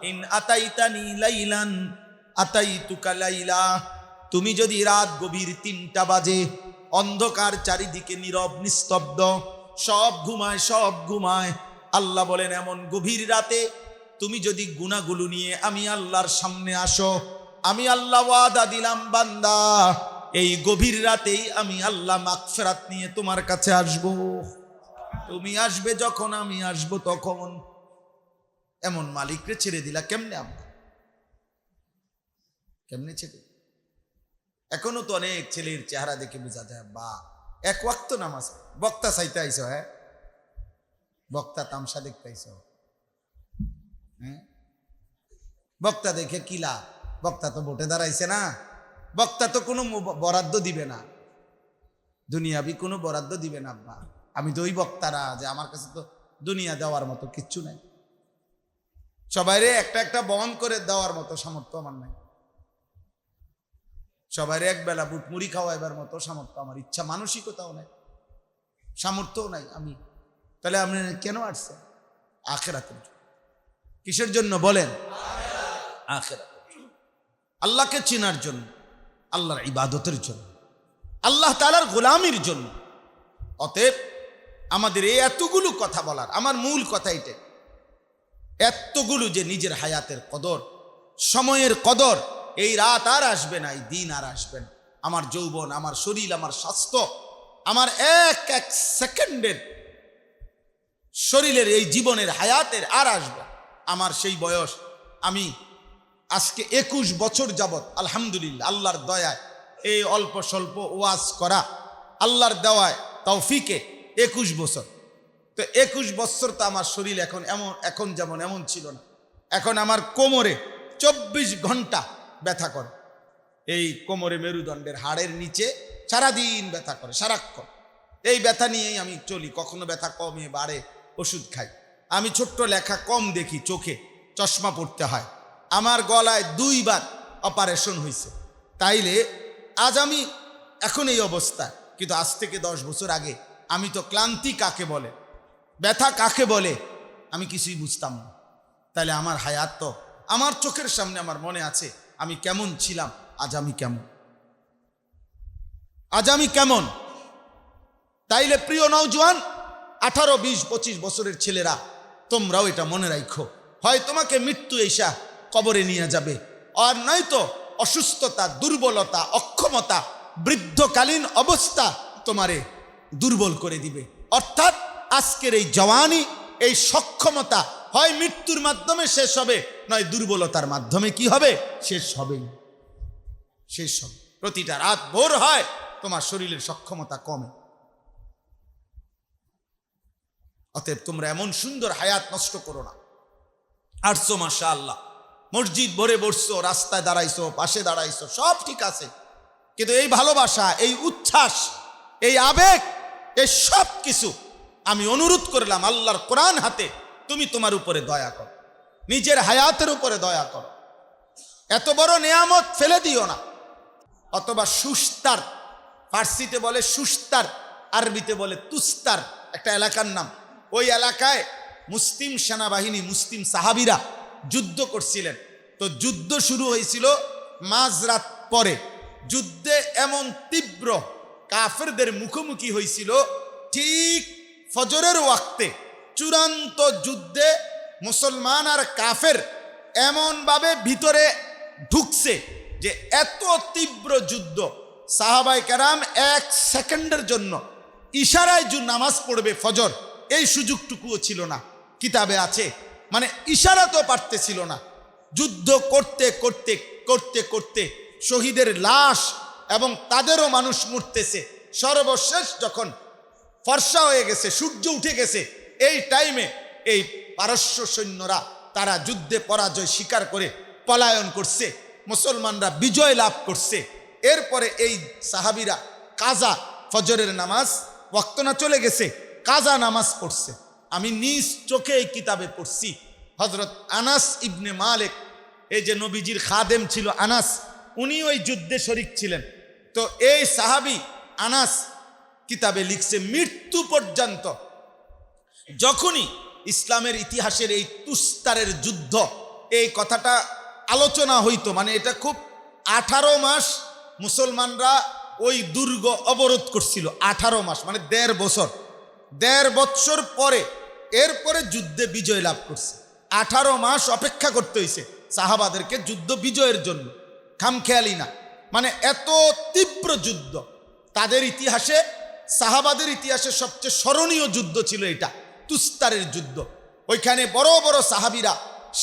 ইন আতাইতানি লাইলান আতাইতুকা লাইলা। তুমি যদি রাত গভীর ৩টা বাজে, অন্ধকার চারিদিকে নীরব নিস্তব্ধ, সব ঘুমায় সব ঘুমায়, আল্লাহ বলেন এমন গভীর রাতে তুমি যদি গুনাহগুলো নিয়ে আমি আল্লাহর সামনে আসো, আমি আল্লাহ ওয়াদা দিলাম বান্দা এই গভীর রাতেই আমি আল্লাহ মাগফিরাত নিয়ে তোমার কাছে আসব। তুমি আসবে যখন আমি আসব তখন। এমন মালিকরে ছেড়ে দিলা কেমনে? আমরা কেমনে ছেড়ে? এখনো তো অনেক ছেলের চেহারা দেখে বোঝা যায় বা ১ ওয়াক্ত নামাজ। বক্তা চাইতে আইছো? হ্যাঁ, বক্তা তামসা দেখতে আইছো? হ্যাঁ, বক্তা দেখে কি লাভ? বক্তা তো ভোটে দাঁড়াইছে না, বক্তা তো কোনো বরাদ্দ দিবে না, দুনিয়াবি কোনো বরাদ্দ দিবে না। আব্বা আমি তো ওই বক্তারা যে আমার কাছে তো দুনিয়া দেওয়ার মতো কিচ্ছু নাই, সবাইরে একটা একটা বহন করে দেওয়ার মতো সামর্থ্য আমার নাই, সবাইরে একবেলা বুট মুড়ি খাওয়াইবার মতো সামর্থ্য আমার, ইচ্ছা মানসিকতাও নাই, সামর্থ্যও নাই আমি। তাহলে আপনি কেন আসছেন? আখিরাতের জন্য। কিসের জন্য বলেন? আখিরাত, আল্লাহকে চেনার জন্য, আল্লাহর ইবাদতের জন্য, আল্লাহ তাআলার গোলামির জন্য। অতএব আমাদের এই এতগুলো কথা বলার আমার মূল কথা এটা, এতগুলো যে নিজের হায়াতের কদর, সময়ের কদর, এই রাত আর আসবে না, এই দিন আর আসবে না, আমার যৌবন, আমার শরীর, আমার স্বাস্থ্য, আমার এক এক সেকেন্ডের শরীরের এই জীবনের হায়াতের আর আসবে। আমার সেই বয়স, আমি আজকে ২১ বছর যাবত আলহামদুলিল্লাহ আল্লাহর দয়ায় এই অল্প স্বল্প ওয়াজ করা, আল্লাহর দেওয়ায় তৌফিকে ২১ বছর। তো 21 বছর তো আমার শরীর এখন যেমন এমন ছিল না। এখন আমার কোমরে 24 ঘন্টা ব্যথা করে। এই কোমরে মেরুদণ্ডের হাড়ের নিচে সারাদিন ব্যথা করে, সারাক্ষণ। এই ব্যথা নিয়েই আমি চলি, কখনো ব্যথা কমে বাড়ে, ওষুধ খাই। আমি ছোট্ট লেখা কম দেখি, চোখে চশমা পড়তে হয়। আমার গলায় 2 বার অপারেশন হয়েছে। তাইলে আজ আমি এখন এই অবস্থা, কিন্তু আজ থেকে 10 বছর আগে আমি তো ক্লান্তি কাকে বলে, ব্যথা কাকে বলে আমি কিছুই বুঝতাম না। তাহলে আমার হায়াত তো আমার চোখের সামনে, আমার মনে আছে আমি কেমন ছিলাম, আজ আমি কেমন। তাইলে প্রিয় নওজোয়ান, 18, 20, 25 বছরের ছেলেরা, তোমরাও এটা মনে রাখো, হয় তোমাকে মৃত্যু এসা কবরে নিয়ে যাবে, আর নয়তো অসুস্থতা, দুর্বলতা, অক্ষমতা, বৃদ্ধকালীন অবস্থা তোমারে দুর্বল করে দিবে। অর্থাৎ আজকের এই জওয়ানি, এই সক্ষমতা হয় মৃত্যুর মাধ্যমে শেষ হবে, নয় দুর্বলতার মাধ্যমে কি হবে, শেষ হবে। প্রতিটা রাত ভোর হয় তোমার শরীরের সক্ষমতা কমে। অতএব তোমরা এমন সুন্দর হায়াত নষ্ট করো না। আসছো মাশাআল্লাহ, মসজিদ ভরে বসছো, রাস্তায় দাঁড়াইছো, পাশে দাঁড়াইছো, সব ঠিক আছে, কিন্তু এই ভালোবাসা, এই উচ্ছ্বাস, এই আবেগ, এই সব কিছু আমি অনুরোধ করলাম আল্লাহর কোরআন হাতে, তুমি তোমার উপরে দয়া করো, নিজের হায়াতের উপরে দয়া করো। এত বড় নেয়ামত ফেলে দিও না। অথবা সুস্তার, ফার্সিতে বলে সুস্তার, আরবিতে বলে তুস্তার, একটা এলাকার নাম। ওই এলাকায় মুসলিম সেনাবাহিনী, মুসলিম সাহাবিরা যুদ্ধ করছিলেন। তো যুদ্ধ শুরু হয়েছিল মাঝরাত পরে। যুদ্ধে এমন তীব্র কাফেরদের মুখোমুখি হয়েছিল ঠিক ফজরের ওয়াক্তে। চূড়ান্ত যুদ্ধে মুসলমান আর কাফের এমনভাবে ভিতরে ঢুকছে যে এত তীব্র যুদ্ধ, সাহাবায়ে কেরাম 1 সেকেন্ডের জন্য ইশারায় নামাজ পড়বে ফজর, এই সুযোগটুকুও ছিল না। কিতাবে আছে, মানে ইশারা তো পারতেছিল না। যুদ্ধ করতে করতে করতে করতে শহীদের লাশ এবং তাদেরও মানুষ মরতেছে। সর্বশেষ যখন ফর্সা হয়ে গেছে, সূর্য উঠে গেছে, এই টাইমে এই পারস্য সৈন্যরা তারা যুদ্ধে পরাজয় স্বীকার করে পলায়ন করছে, মুসলমানরা বিজয় লাভ করছে। এরপরে এই সাহাবিরা কাজা, ফজরের নামাজ ওয়াক্ত না চলে গেছে, কাজা নামাজ পড়ছে। আমি নিজ চোখে এই কিতাবে পড়ছি। হযরত আনাস ইবনে মালিক, এই যে নবীজির খাদেম ছিল আনাস, উনি ওই যুদ্ধে শরীক ছিলেন। তো এই সাহাবী আনাস কিতাবে লিখছে, মৃত্যু পর্যন্ত যখনই ইসলামের ইতিহাসের এই তুস্তারের যুদ্ধ, এই কথাটা আলোচনা হইতো, মানে এটা খুব 18 মাস মুসলমানরা ওই দুর্গ অবরোধ করছিল। 18 মাস মানে 1.5 বছর। 1.5 বছর পরে এরপরে যুদ্ধে বিজয় লাভ করছে। 18 মাস অপেক্ষা করতে হয়েছে সাহাবাদেরকে যুদ্ধ বিজয়ের জন্য, খামখেয়ালি না। মানে এত তীব্র যুদ্ধ তাদের ইতিহাসে, সাহাবাদের ইতিহাসে সবচেয়ে স্মরণীয় যুদ্ধ ছিল এটা, তুস্তারের যুদ্ধ। ওইখানে বড় বড় সাহাবীরা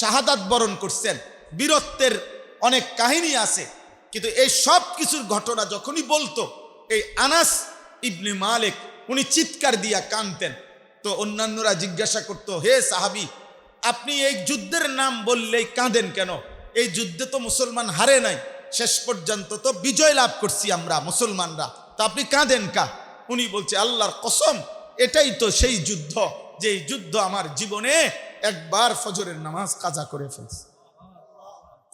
শাহাদাত বরণ করছেন, বীরত্বের অনেক কাহিনী আছে। কিন্তু এই সব কিছুর ঘটনা যখনই বলতো এই আনাস ইবনে মালিক, উনি চিৎকার দিয়া কাঁদতেন। তো অন্যান্যরা জিজ্ঞাসা করতো, হে সাহাবী, আপনি এই যুদ্ধের নাম বললেই কাঁদেন কেন? এই যুদ্ধে তো মুসলমান হারে নাই, শেষ পর্যন্ত তো বিজয় লাভ করছি আমরা মুসলমানরা, তো আপনি কাঁদেন কা? উনি বলছে, আল্লাহর কসম, এটাই তো সেই যুদ্ধ, যে যুদ্ধ আমার জীবনে একবার ফজরের নামাজ কাজা করে ফেলছে।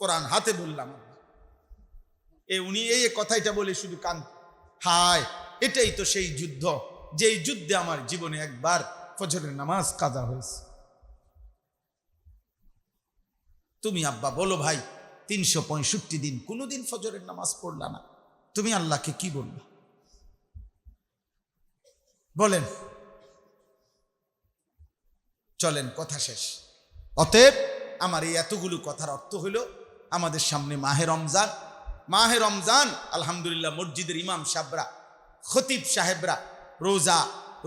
কোরআন হাতে বললাম। উনি এই কথাইটা বলে শুধু কান, হায়, এটাই তো সেই যুদ্ধ, যেই যুদ্ধে আমার জীবনে একবার ফজরের নামাজ কাজা হয়েছে। তুমি আব্বা বলো ভাই, 365 দিন কোনোদিন ফজরের নামাজ পড়লা না, তুমি আল্লাহকে কি বলবা? বলেন। চলেন, কথা শেষ। অতএব আমার এই এতগুলো কথার অর্থ হইল, আমাদের সামনে মাহে রমজান। মাহে রমজান আলহামদুলিল্লাহ, মসজিদের ইমাম সাহেবরা, খতিব সাহেবরা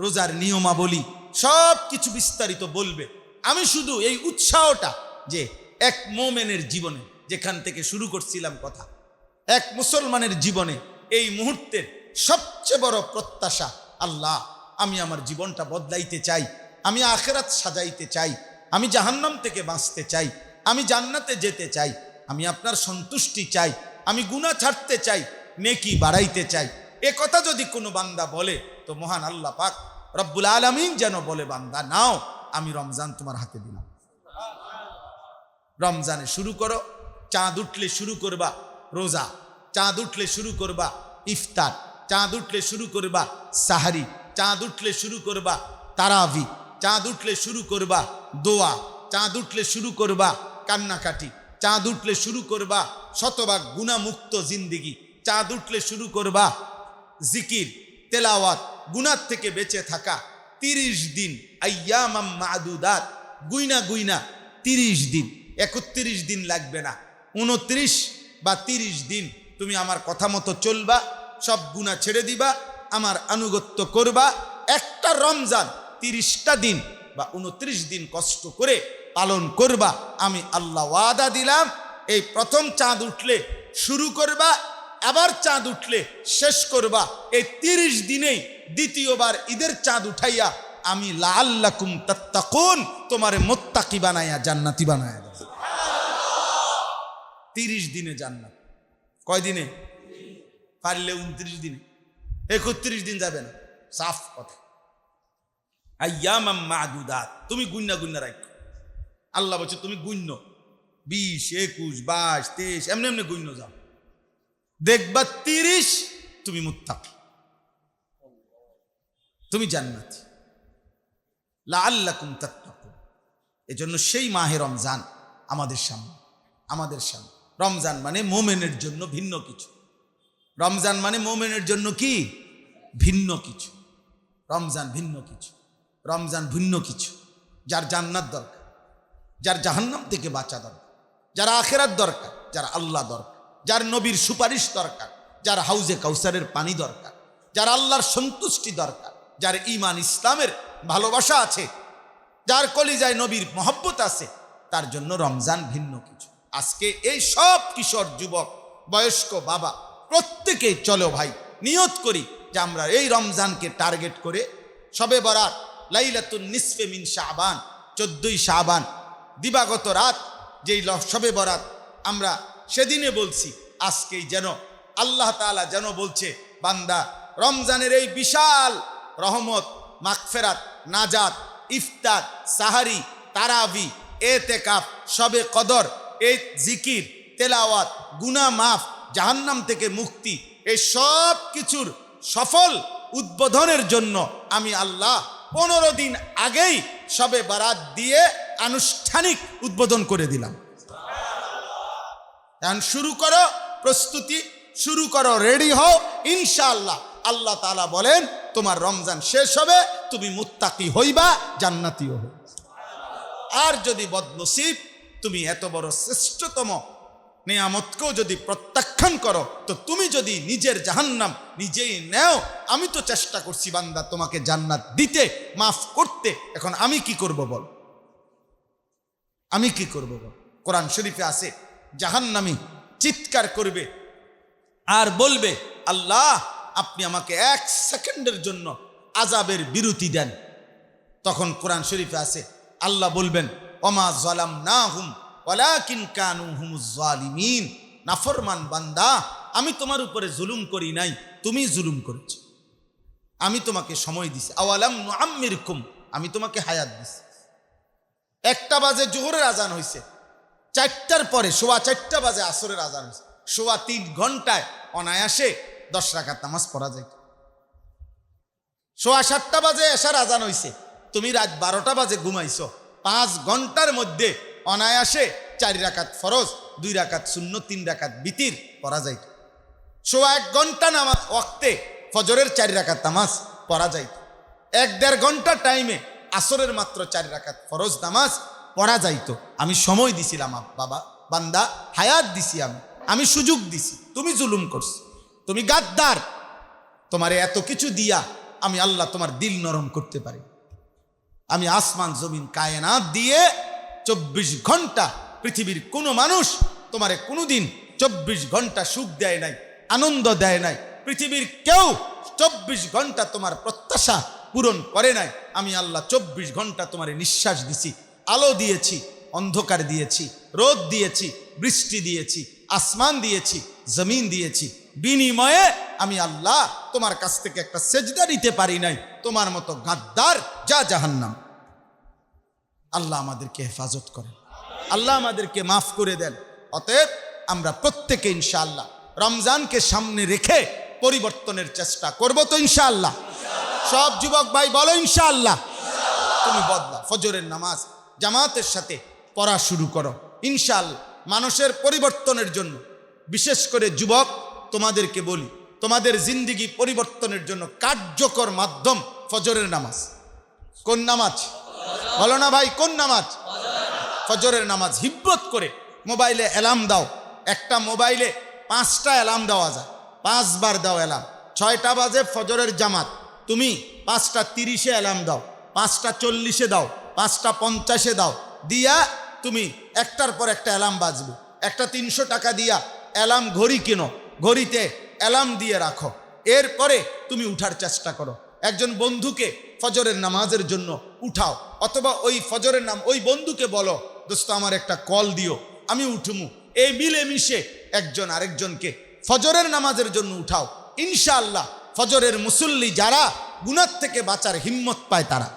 রোজার নিয়মাবলী সব কিছু বিস্তারিত বলবে। আমি শুধু এই উৎসাহটা, যে এক মোমেনের জীবনে, যেখান থেকে শুরু করছিলাম কথা, এক মুসলমানের জীবনে এই মুহূর্তের সবচেয়ে বড় প্রত্যাশা, আল্লাহ, আমি আমার জীবনটা বদলাইতে চাই, আমি আখিরাত সাজাইতে চাই, আমি জাহান্নাম থেকে বাঁচতে চাই, আমি জান্নাতে যেতে চাই, আমি আপনার সন্তুষ্টি চাই, আমি গুনাহ ছাড়তে চাই, নেকি বাড়াইতে চাই। এ কথা যদি কোনো বান্দা বলে তো মহান আল্লাহ পাক রব্বুল আলামিন যেন বলে, বান্দা নাও, আমি রমজান তোমার হাতে দিলাম। রমজানে শুরু করো, চাঁদ উঠলে শুরু করবা রোজা, চাঁদ উঠলে শুরু করবা ইফতার, চাঁদ উঠলে শুরু করবা সাহারি, চাঁদ উঠলে শুরু করবা তারাবি, চাঁদ উঠলে শুরু করবা দোয়া, চাঁদ উঠলে শুরু করবা কান্নাকাটি, চাঁদ উঠলে শুরু করবা শতভাগ গুনাহমুক্ত জিন্দিগি, চাঁদ উঠলে শুরু করবা জিকির তেলাওয়াত, গুনাহ থেকে বেঁচে থাকা। 30 দিন আইয়ামাম মাদুদাত, গুইনা গুইনা 30 দিন, 31 দিন লাগবে না, 29 বা 30 দিন তুমি আমার কথা মতো চলবা, সব গুনাহ ছেড়ে দিবা, আমার আনুগত্য করবা। একটা রমজান 30টা দিন বা 29 দিন কষ্ট করে পালন করবা, আমি আল্লাহ ওয়াদা দিলাম, এই প্রথম চাঁদ উঠলে শুরু করবা, আবার চাঁদ উঠলে শেষ করবা। এই 30 দিনেই দ্বিতীয়বার ঈদের চাঁদ উঠাইয়া আমি লাআল্লাকুম তাত্তাকুন, তোমারে মুত্তাকি বানাইয়া জান্নাতি বানাইয়া দেব। 30 দিনে জান্নাত। কয় দিনে? পারলে 29 দিনে, 31 দিন যাবে না, সাফ কথা। আইয়ামাম মাদুদাত, তুমি গুন্না গুন্না রাখো। আল্লাহ বলছে তুমি গুণ্য 20, 21, 22, 23 এমনি এমনি গুণ্য যাও, দেখবা 30 তুমি মুত্তাকি, তুমি জান্নাতি। লাআল্লাকুম তাত্তাকুন। এজন্য সেই মাহে রমজান আমাদের সামনে, আমাদের সামনে। রমজান মানে মোমেনের জন্য ভিন্ন কিছু। রমজান মানে মোমেনের জন্য কি? ভিন্ন কিছু। রমজান ভিন্ন কিছু, রমজান ভিন্ন কিছু। যার জান্নাত দরকার, যার জাহান্নাম থেকে বাঁচা দরকার, যার আখিরাত দরকার, যার আল্লাহ দরকার, যার নবীর সুপারিশ দরকার, যার হাউজে কাউসারের পানি দরকার, যার আল্লাহর সন্তুষ্টি দরকার, যার ঈমান ইসলামের ভালোবাসা আছে, যার কলিজায় নবীর মহব্বত আছে, তার জন্য রমজান ভিন্ন কিছু। আজকে এই সব কিশোর যুবক বয়স্ক বাবা প্রত্যেকেই চলো ভাই নিয়ত করি যে আমরা এই রমজানকে টার্গেট করে শবে বরাত, লাইলাতুন নিসফে মিন শাবান, 14ই শাবান দিবাগত রাত, যেই শবে বরাত আমরা সেদিনে বলছি, আজকেই যেন আল্লাহ তাআলা যেন বলছে, বান্দা রমজানের এই বিশাল রহমত, মাগফিরাত, নাজাত, ইফতার, সাহারি, তারাবি, এতেকাফ, শবে কদর, এই জিকির, তেলাওয়াত, গুনাহ মাফ, জাহান্নাম থেকে মুক্তি, এই সব কিছুর সফল উদ্বোধনের জন্য আমি আল্লাহ 15 দিন আগেই শবে বরাত দিয়ে আনুষ্ঠানিক উদ্বোধন করে দিলাম। এখন শুরু করো প্রস্তুতি, শুরু করো, রেডি হও, ইনশাআল্লাহ আল্লাহ তাআলা বলেন তোমার রমজান শেষ হবে, তুমি মুত্তাকি হইবা, জান্নাতীও হইবা। আর যদি বদনসিব তুমি এত বড় শ্রেষ্ঠতম নিয়ামতকেও যদি প্রত্যাখ্যান করো, তো তুমি যদি নিজের জাহান্নাম নিজেই নেও, আমি তো চেষ্টা করছি বান্দা তোমাকে জান্নাত দিতে, মাফ করতে, এখন আমি কি করব বল? আমি কি করব বল? কোরআন শরীফে আছে, জাহান্নামী চিৎকার করবে আর বলবে, আল্লাহ আপনি আমাকে 1 সেকেন্ডের জন্য আযাবের বিরতি দেন। তখন কোরআন শরীফে আছে, আল্লাহ বলবেন, ওমা যালামনাহুম ওয়ালাকিন কানু হুমুজ জালিমিন। নাফরমান বান্দা, আমি তোমার উপরে জুলুম করি নাই, তুমি জুলুম করেছো। আমি তোমাকে সময় দিছি, আওয়ালাম নুআম্মিরকুম, আমি তোমাকে হায়াত দিছি। 1টা বাজে জোহরের আজান হয়েছে, 4টার পরে 4:15 বাজে আসরের আজান হয়েছে, 3.25 ঘন্টায় অনায়াসে 10 রাকাত নামাজ পড়া যায়। 7:15 বাজে এশার আজান হয়েছে, তুমি রাত 12টা বাজে ঘুমাইছো, 5 ঘন্টার মধ্যে অনায়াসে 4 রাকাত ফরজ, 2 রাকাত সুন্নত, 3 রাকাত বিতির পড়া যায়। 1 ঘন্টা নামাজ ওয়াক্তে ফজরের 4 রাকাত নামাজ পড়া যায়। 1-1.5 ঘন্টা টাইমে আসরের মাত্র 4 রাকাত ফরজ নামাজ পড়া যাইতো। আমি সময় দিছিলাম বাবা, বান্দা হায়াত দিছি, আমি সুযোগ দিছি, তুমি জুলুম করছো, তুমি গাদ্দার। তোমার এত কিছু দিয়া আমি আল্লাহ তোমার দিল নরম করতে পারি। আমি আসমান জমিন কায়নাত দিয়ে 24 ঘন্টা, পৃথিবীর কোনো মানুষ তোমারে কোনোদিন 24 ঘন্টা সুখ দেয় নাই, আনন্দ দেয় নাই। পৃথিবীর কেউ 24 ঘন্টা তোমার প্রত্যাশা পূরণ করে নাই। আমি আল্লাহ 24 ঘন্টা তোমার নিঃশ্বাস দিছি, আলো দিয়েছি, অন্ধকার দিয়েছি, রোদ দিয়েছি, বৃষ্টি দিয়েছি, আসমান দিয়েছি, জমিন দিয়েছি। বিনিময়ে আমি আল্লাহ তোমার কাছ থেকে একটা সেজদা নিতে পারি নাই। তোমার মতো গাদ্দার যা জাহান্নাম। আল্লাহ আমাদেরকে হেফাজত করেন, আল্লাহ আমাদেরকে মাফ করে দেন। অতএব আমরা প্রত্যেকে ইনশাআল্লাহ রমজানকে সামনে রেখে পরিবর্তনের চেষ্টা করব তো ইনশাআল্লাহ। সব যুবক ভাই বলো ইনশাআল্লাহ। তুমি বদলা, ফজরের নামাজ জামাতের সাথে পড়া শুরু করো ইনশাআল্লাহ। মানুষের পরিবর্তনের জন্য, বিশেষ করে যুবক তোমাদেরকে বলি, তোমাদের জিন্দিগি পরিবর্তনের জন্য কার্যকর মাধ্যম ফজরের নামাজ। কোন নামাজ বলো না ভাই, কোন নামাজ? ফজরের নামাজ। হিব্বত করে মোবাইলে অ্যালার্ম দাও। একটা মোবাইলে 5টা অ্যালার্ম দেওয়া যায়, 5 বার দাও অ্যালার্ম। 6টা বাজে ফজরের জামাত, তুমি 5টা 30-এ অ্যালার্ম দাও, 5টা 40-এ দাও, 5টা 50-এ দাও। দিয়া তুমি একটার পর একটা অ্যালার্ম বাজবে। একটা 300 টাকা দিয়া অ্যালার্ম ঘড়ি কিনো, ঘড়িতে অ্যালার্ম দিয়ে রাখো। এরপরে তুমি উঠার চেষ্টা করো। একজন বন্ধুকে ফজরের নামাজের জন্য উঠাও, অথবা ওই ফজরের ওই বন্ধুকে বলো, দোস্ত আমার একটা কল দিও, আমি উঠুমু। এই মিলেমিশে একজন আরেকজনকে ফজরের নামাজের জন্য উঠাও। ইনশাআল্লাহ ফজরের মুসল্লি যারা গুনাহ থেকে বাঁচার হিম্মত পায় তারা।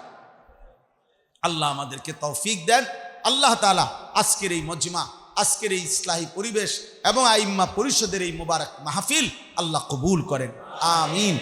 আল্লাহ আমাদেরকে তৌফিক দেন। আল্লাহ তাআলা আজকের এই মজমা, আজকের এই ইসলাহি পরিবেশ এবং আইম্মা পরিষদের এই মুবারক মাহফিল আল্লাহ কবুল করেন। আমিন।